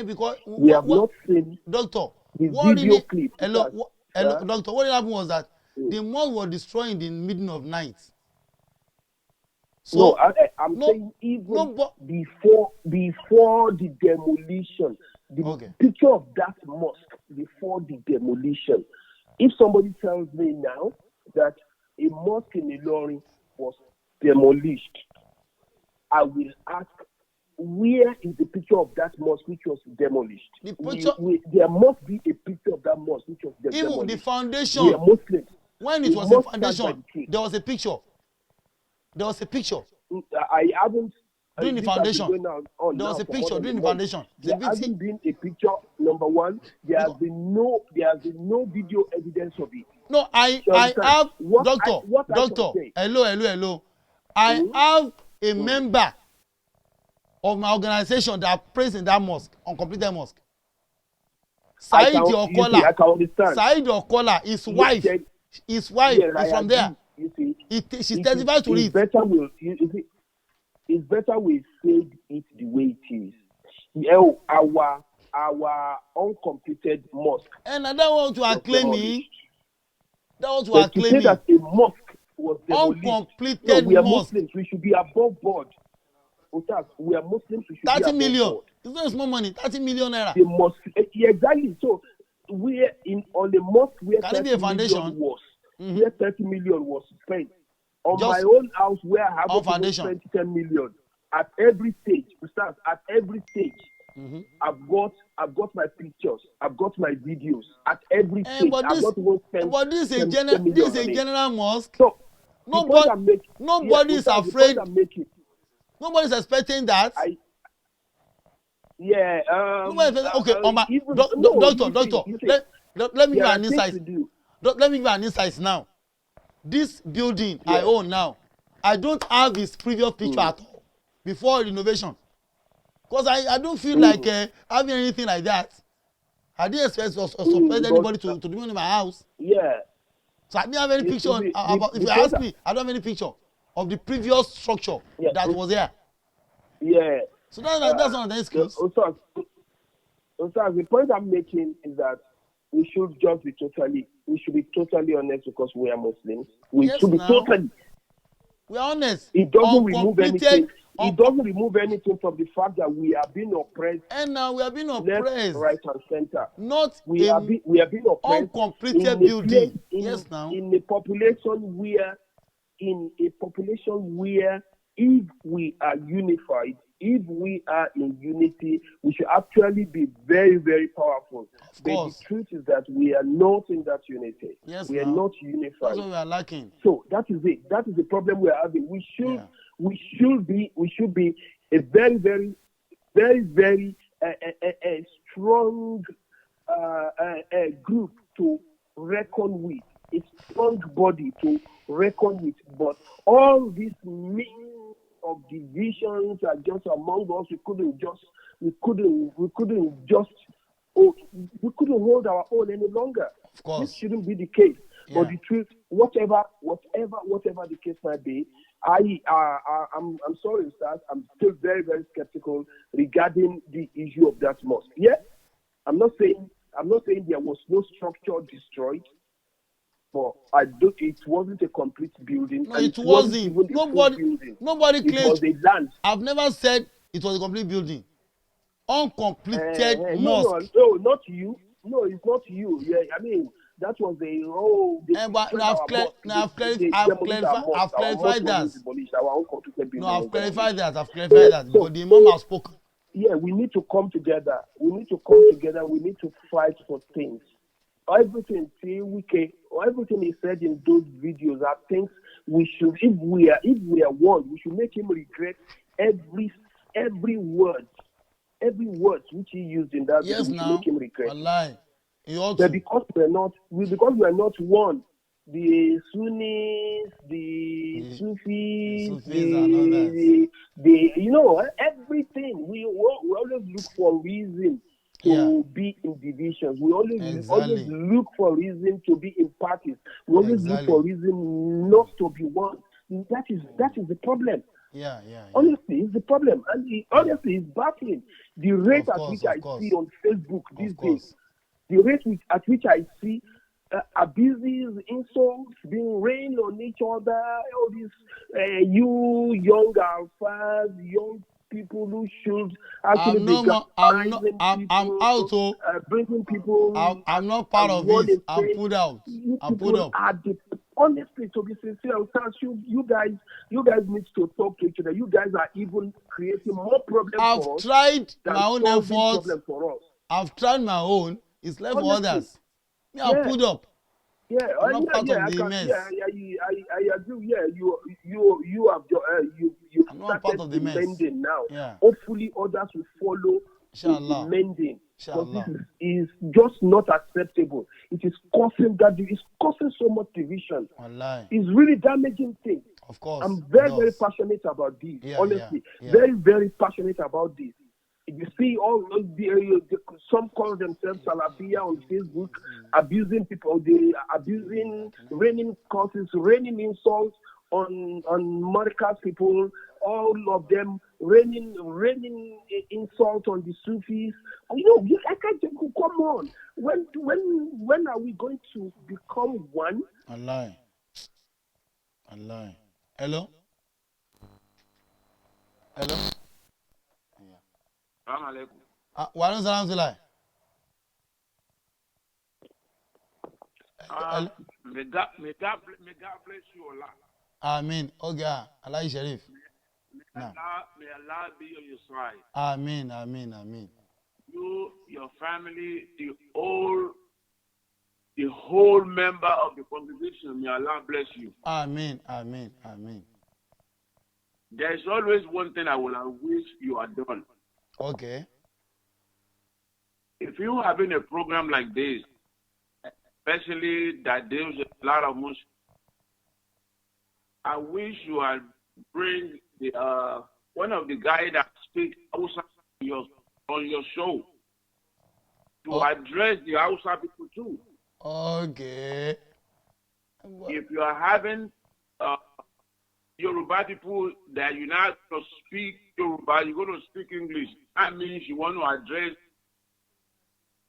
Because we have not seen Doctor, the video clip. Hello, Doctor, what happened was that the mosque was destroyed in the middle of night. So, I'm saying even before the demolition, the picture of that mosque before the demolition. If somebody tells me now that a mosque in Ilorin was demolished, I will ask, where is the picture of that mosque which was demolished? The picture, there must be a picture of that mosque which was demolished. Even the foundation. We are Muslims. When it was a foundation, there was a picture. There was a picture. I haven't. During the foundation, there was a picture during the foundation. There hasn't been a picture. Number one, there has been no video evidence of it. No, I have doctor. Hello. I have a member of my organization that prays in that mosque, uncompleted mosque. Said Okola. I can understand. Said Okola, his wife. His wife is from there. You see, she testifies to it. It's better we say it the way it is. Our uncompleted mosque. And I don't want to acclaim me. That was to acclaim me. To say that a mosque was demolished. Uncompleted we are mosque. Muslims. We should be above board. We are Muslims. We should 30 be million. Above board. It's not small money. 30 million naira. The mosque, exactly. So we are on the mosque where can it be a foundation? Where 30 million was spent. On my own house where I have foundation 10 million. At every stage, at every stage, I've got my pictures, I've got my videos. At every stage, but this is a general mosque. So nobody is afraid. Nobody's expecting that. Okay, doctor. Let me give an insight. Let me give an insight now. This building I own now, I don't have his previous picture at all before renovation, because I don't feel like having anything like that. I didn't expect or support anybody to do in my house. Yeah. So I didn't have any picture about. If you ask me, I don't have any picture of the previous structure that was there. Yeah. So that's not the excuse. So the point I'm making is that we should be totally honest, because we are Muslims. We should be totally. We are honest. It doesn't remove anything. It doesn't remove anything from the fact that we are being oppressed. And now we are being oppressed. Left, right, and center. We are being oppressed. Uncompleted building. In a population where, if we are unified, if we are in unity, we should actually be very, very powerful. But the truth is that we are not in that unity. Yes, we are not unified. That's what we are lacking. So that is it. That is the problem we are having. We should be a very, very, very, very strong group to reckon with. A strong body to reckon with. But all these means of divisions are just among us. We couldn't hold our own any longer. Of course. This shouldn't be the case. But the truth, whatever the case might be, I'm sorry, Ustaz, I'm still very, very skeptical regarding the issue of that mosque. Yeah, I'm not saying there was no structure destroyed, but it wasn't a complete building. No, it wasn't. Nobody claims. I've never said it was a complete building. Uncompleted mosque. No, not you. No, it's not you. Yeah, I mean, that was the whole. I've clarified that. No, I've clarified that. But the Imam has spoken. Yeah, we need to come together. We need to fight for things. Everything he said in those videos are things we should, if we are one, we should make him regret every word which he used in that video. We should make him regret. But because we are not one, the Sunnis, the Sufis, everything, we always look for reason to be in divisions. We always look for reason to be in parties. We always look for reason not to be one. That is the problem. Honestly, it's the problem, and it's baffling. The rate at which I see on Facebook these days, the rate at which I see abuses, insults being rained on each other, all these you young alphas, young people who should actually bringing people. I'm not part of it. I'm put out. Honestly, to be sincere, you guys need to talk to each other. You guys are even creating more problems for us. I've tried my own efforts. I've tried my own. It's left for others. I'll put up. Yeah, I'm not part of the mess. I agree. Yeah, you I'm not part of the mess. Mending now. Yeah. Hopefully, others will follow. Inshallah. Mending. Inshallah. This is just not acceptable. It is causing so much division. Wallahi. It's really damaging things. Of course. I'm very passionate about this. Honestly, very, very passionate about this. You see all some call themselves Salafia on Facebook, abusing people. They are abusing, raining curses, raining insults on Marcus people. All of them raining insult on the Sufis. I can't come on. When are we going to become one? Allah. Hello. Wa alaikum salam tulai. May God bless you Allah. Amen. Okay, Allah Sharif. May Allah be on your side. Amen. You, your family, the whole member of the congregation, may Allah bless you. Amen. There's always one thing I wish you had done. Okay. If you having a program like this, especially that there's a lot of Muslims, I wish you had bring the one of the guys that speak Hausa on your show to address the Hausa people too. Okay. If you are having Yoruba people that you're not going to speak Yoruba, you're going to speak English. That means you want to address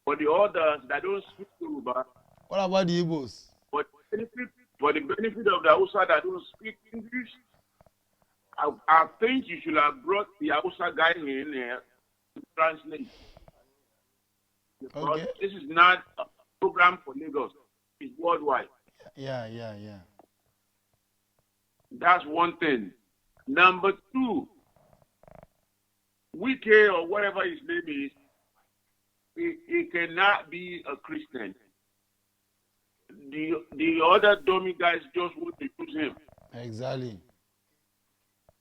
for the others that don't speak Yoruba. What about the Igbos? For the benefit of the Hausa that don't speak English, I think you should have brought the Hausa guy in here to translate. Because this is not a program for Lagos. It's worldwide. Yeah. That's one thing. Number two, Wike or whatever his name is, he cannot be a Christian. The other dummy guys just want to use him. Exactly.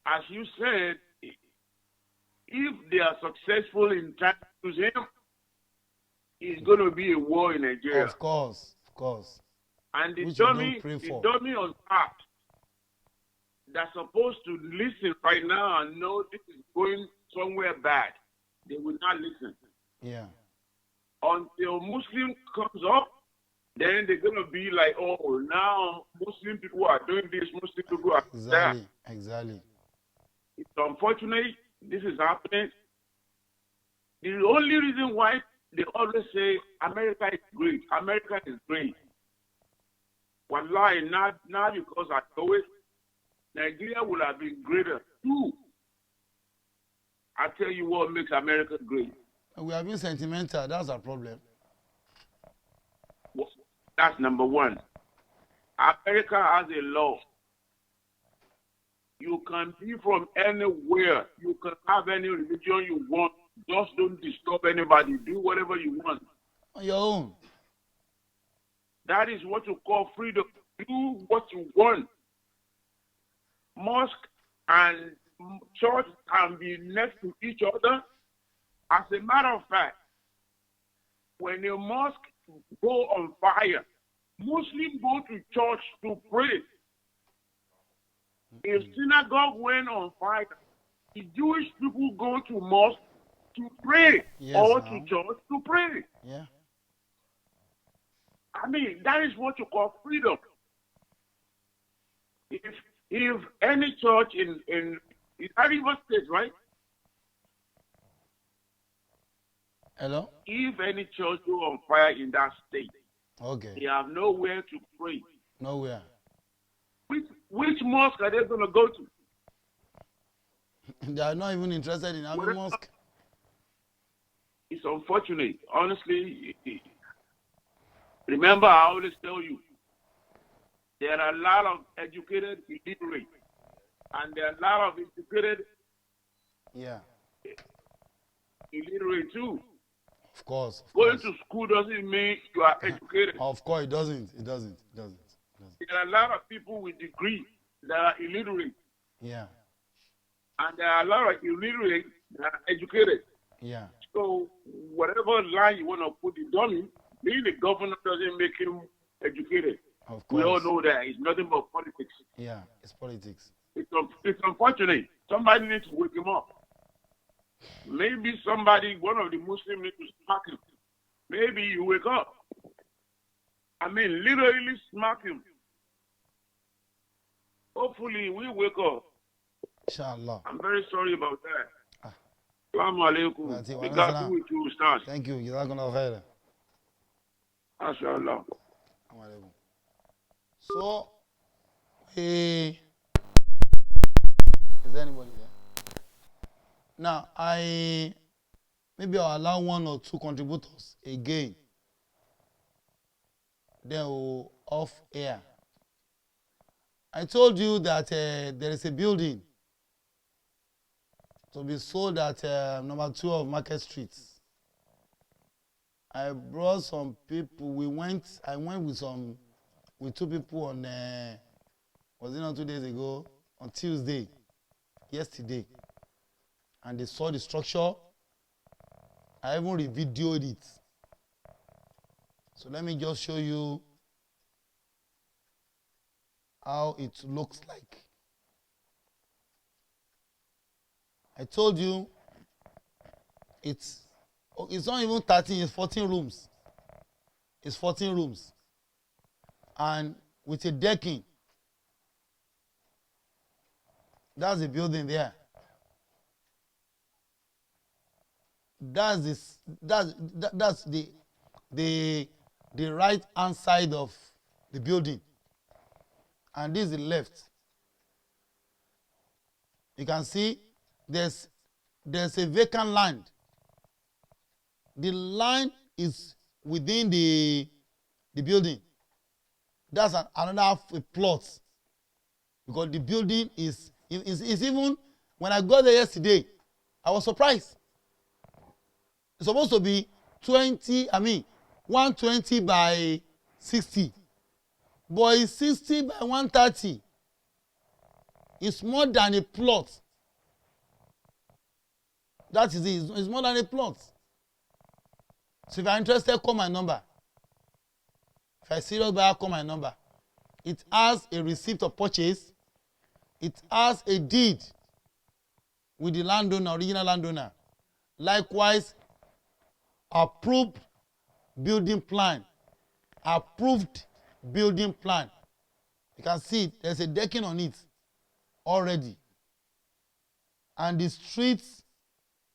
As you said, if they are successful in trying to use him, it's going to be a war in Nigeria. Of course. And the dummy on top that's supposed to listen right now and know this is going somewhere bad, they will not listen. Yeah. Until Muslim comes up, then they're going to be like, oh, now Muslim people are doing this, Muslim people are doing that. Exactly. It's unfortunate this is happening. The only reason why they always say America is great. America is great. Wallahi, not because I know it. Nigeria would have been greater too. I tell you what makes America great. We have been sentimental. That's our problem. That's number one. America has a law. You can be from anywhere. You can have any religion you want. Just don't disturb anybody. Do whatever you want. On your own. That is what you call freedom. Do what you want. Mosque and church can be next to each other. As a matter of fact, when a mosque go on fire, Muslims go to church to pray. If synagogue went on fire, the Jewish people go to mosque to pray or to church to pray. Yeah. I mean, that is what you call freedom. If any church in River State, right? Hello? If any church go on fire in that state, okay, they have nowhere to pray. Nowhere. Which mosque are they going to go to? They are not even interested in having mosque. It's unfortunate. Honestly, remember, I always tell you, there are a lot of educated illiterate, and there are a lot of educated illiterate too. Of course. Going to school doesn't mean you are educated. Of course, it doesn't. There are a lot of people with degrees that are illiterate. Yeah. And there are a lot of illiterate that are educated. Yeah. So whatever line you want to put it on, being the governor doesn't make him educated. Of course. We all know that. It's nothing but politics. Yeah, it's politics. It's unfortunate. Somebody needs to wake him up. Maybe somebody, one of the Muslims, need to smack him. Maybe you wake up. I mean, literally smack him. Hopefully, we wake up. Inshallah. I'm very sorry about that. Assalamu alaikum. May God be with you, Ustaz. Thank you. JAZAKUMULLAHU KHAIRAN. Inshallah. So, is there anybody there? Now, maybe I'll allow one or two contributors again. Then we'll off air. I told you that there is a building to be sold at number 2 of Market Street. I brought some people. I went with 2 people on, was it not 2 days ago? On Tuesday, yesterday. And they saw the structure. I even videoed it. So let me just show you how it looks like. I told you it's not even 13, it's 14 rooms. It's 14 rooms. And with a decking. That's the building there. That's the right hand side of the building. And this is the left. You can see there's a vacant land. The line is within the building. That's another half a plot. Because the building is even, when I got there yesterday, I was surprised. It's supposed to be 120 by 60. But it's 60 by 130. It's more than a plot. That is it. It's more than a plot. So if you're interested, call my number. If you're serious buyer, call my number. It has a receipt of purchase. It has a deed with the landowner, original landowner. Likewise, approved building plan. Approved building plan. You can see it. There's a decking on it already. And the streets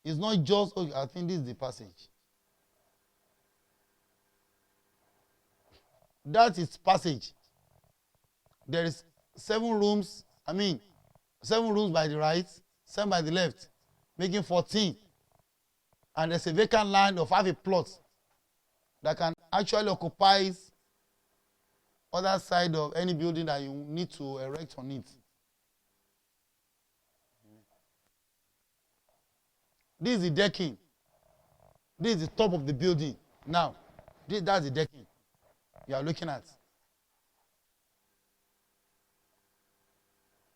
is not just, oh, I think this is the passage. That is passage. There is 7 rooms, 7 rooms by the right, 7 by the left, making 14. And there's a vacant land of half a plot that can actually occupy other side of any building that you need to erect on it. This is the decking. This is the top of the building. Now, that's the decking you are looking at.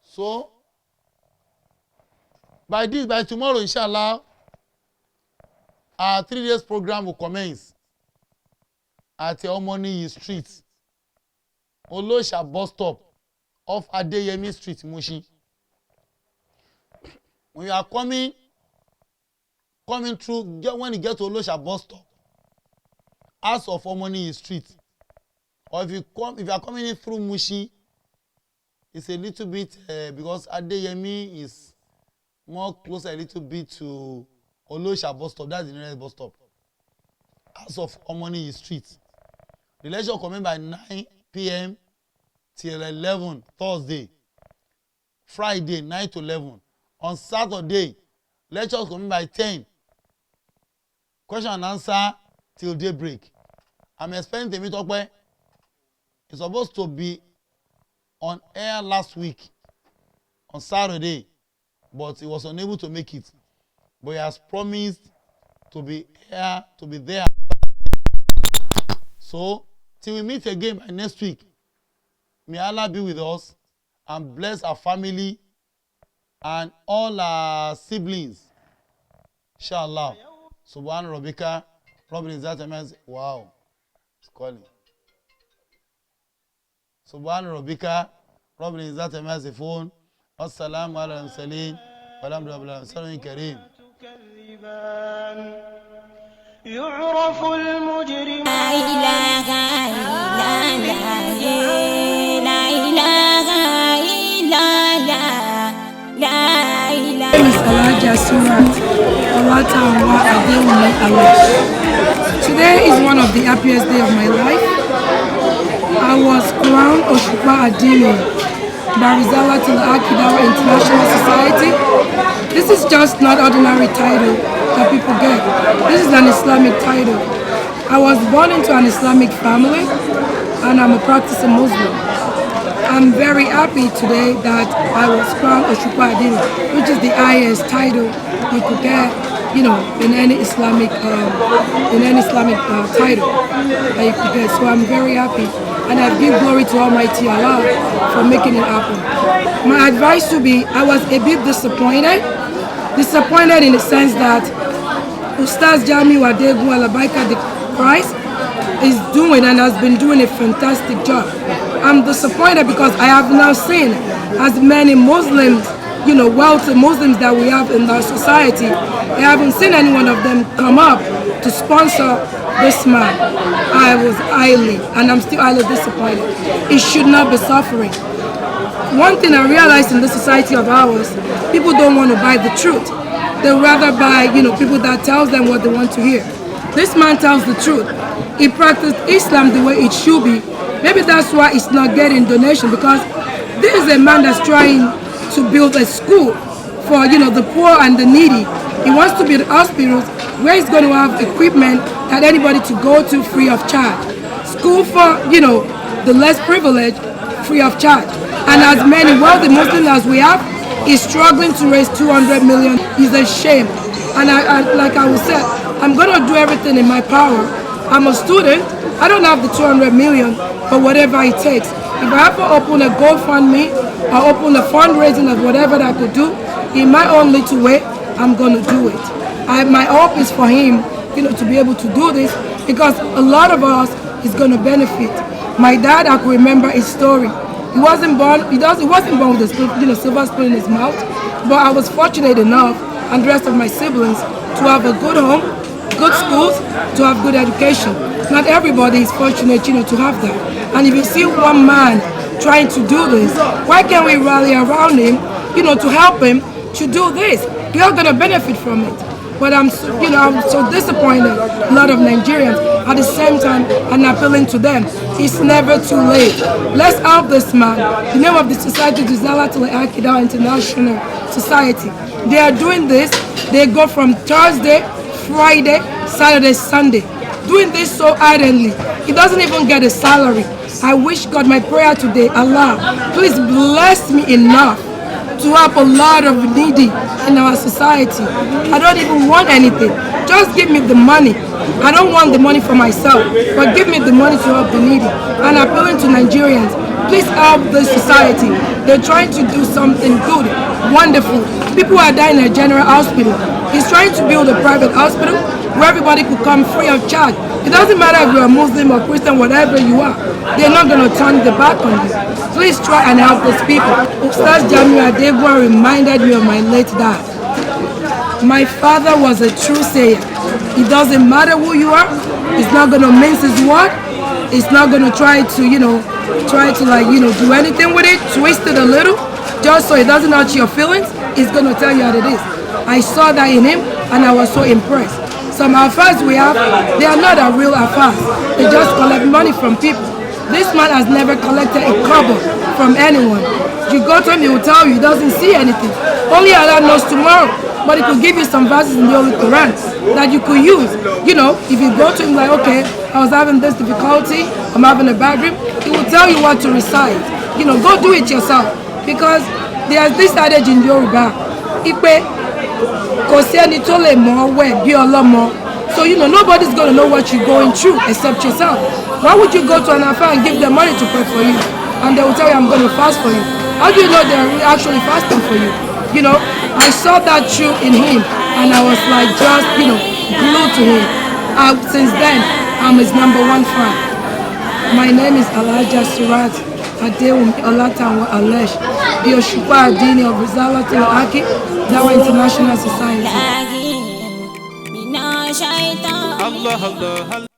So, by tomorrow, inshallah, our 3 days program will commence at Omoni Street, Olosha bus stop, off Adeyemi Street, Mushin. When you are coming through, when you get to Olosha bus stop, ask of Omoni Street. Or if you are coming in through Mushi, it's a little bit because Adeyemi is more closer a little bit to Olosha bus stop. That's the nearest bus stop. As of Omoni Street. The lecture will commence by 9 p.m. till 11 Thursday. Friday 9 to 11. On Saturday, lectures commence by 10. Question and answer till daybreak. I'm expecting to meet up where it's supposed to be on air last week on Saturday, but he was unable to make it. But he has promised to be there. So, till we meet again by next week, may Allah be with us and bless our family and all our siblings. Inshallah. Subhan Rabbika. Rabbil Izzati. Wow. It's calling. Subhan Rabbika. Rabbil Izzati Amma Yasifun. Assalamu ala al-mursalin. Walhamdulillahi rabbil alamin. Kareem. يعرف المجرم لا إله إلا الله لا إله إلا الله لا إله Today is one of the happiest days of my life. I was crowned Oshupa Adini by RISALATUL DAWAH International Society. This is just not ordinary title that people get. This is an Islamic title. I was born into an Islamic family and I'm a practicing Muslim. I'm very happy today that I was crowned Oshupa Adini, which is the highest title you could get, you know, in any Islamic title that you could get. So I'm very happy, and I give glory to Almighty Allah for making it happen. My advice would be, I was a bit disappointed in the sense that Ustazjamiu the Christ is doing and has been doing a fantastic job. I'm disappointed because I have now seen as many Muslims, you know, wealthy Muslims that we have in our society. I haven't seen any one of them come up to sponsor this man. I was highly, and I'm still highly disappointed. He should not be suffering. One thing I realized in this society of ours, people don't want to buy the truth. They rather buy, you know, people that tells them what they want to hear. This man tells the truth. He practiced Islam the way it should be. Maybe that's why he's not getting donation, because this is a man that's trying to build a school for, you know, the poor and the needy. He wants to build hospitals where he's going to have equipment that anybody to go to free of charge. School for, you know, the less privileged, free of charge. And as many wealthy Muslims as we have, he's struggling to raise 200 million. It's a shame. And like I will say, I'm going to do everything in my power. I'm a student. I don't have the 200 million, but whatever it takes. If I have to open a GoFundMe or open a fundraising of whatever that I could do, in my own little way, I'm going to do it. My hope is for him, you know, to be able to do this, because a lot of us is going to benefit. My dad, I can remember his story. He wasn't born. He wasn't born with a, you know, silver spoon in his mouth. But I was fortunate enough, and the rest of my siblings, to have a good home, good schools, to have good education. Not everybody is fortunate, you know, to have that. And if you see one man trying to do this, why can't we rally around him, you know, to help him to do this? We are going to benefit from it. But I'm so disappointed. A lot of Nigerians, at the same time, and appealing to them, it's never too late. Let's help this man. The name of the society is JAZAKUMULLAHU International Society. They are doing this. They go from Thursday, Friday, Saturday, Sunday, doing this so ardently. He doesn't even get a salary. I wish God, my prayer today, Allah, please bless me enough to help a lot of needy in our society. I don't even want anything. Just give me the money. I don't want the money for myself, but give me the money to help the needy. And appealing to Nigerians, please help this society. They're trying to do something good, wonderful. People are dying in a general hospital. He's trying to build a private hospital where everybody could come free of charge. It doesn't matter if you're a Muslim or Christian, whatever you are. They're not going to turn the back on you. Please try and help these people. Ustazjamiu reminded me of my late dad. My father was a true sayer. It doesn't matter who you are. He's not going to mince his word. He's not going to try to, do anything with it, twist it a little, just so it doesn't hurt your feelings. He's going to tell you how it is. I saw that in him, and I was so impressed. Some affairs we have, they are not a real affairs. They just collect money from people. This man has never collected a kobo from anyone. You go to him, he will tell you he doesn't see anything. Only Allah knows tomorrow. But he could give you some verses in the Holy Quran that you could use. You know, if you go to him like, okay, I was having this difficulty, I'm having a bad dream, he will tell you what to recite. You know, go do it yourself. Because there's this adage in Yoruba, so, you know, nobody's going to know what you're going through except yourself. Why would you go to an affair and give them money to pray for you? And they will tell you, I'm going to fast for you. How do you know they're actually fasting for you? You know, I saw that truth in him, and I was like just, you know, glued to him. Since then, I'm his #1 fan. My name is Elijah Surat Adewumi Olatanwa Alesh, the Oshupa Adini of RISALATUL DAWAH International Society. Allah, Allah, Allah.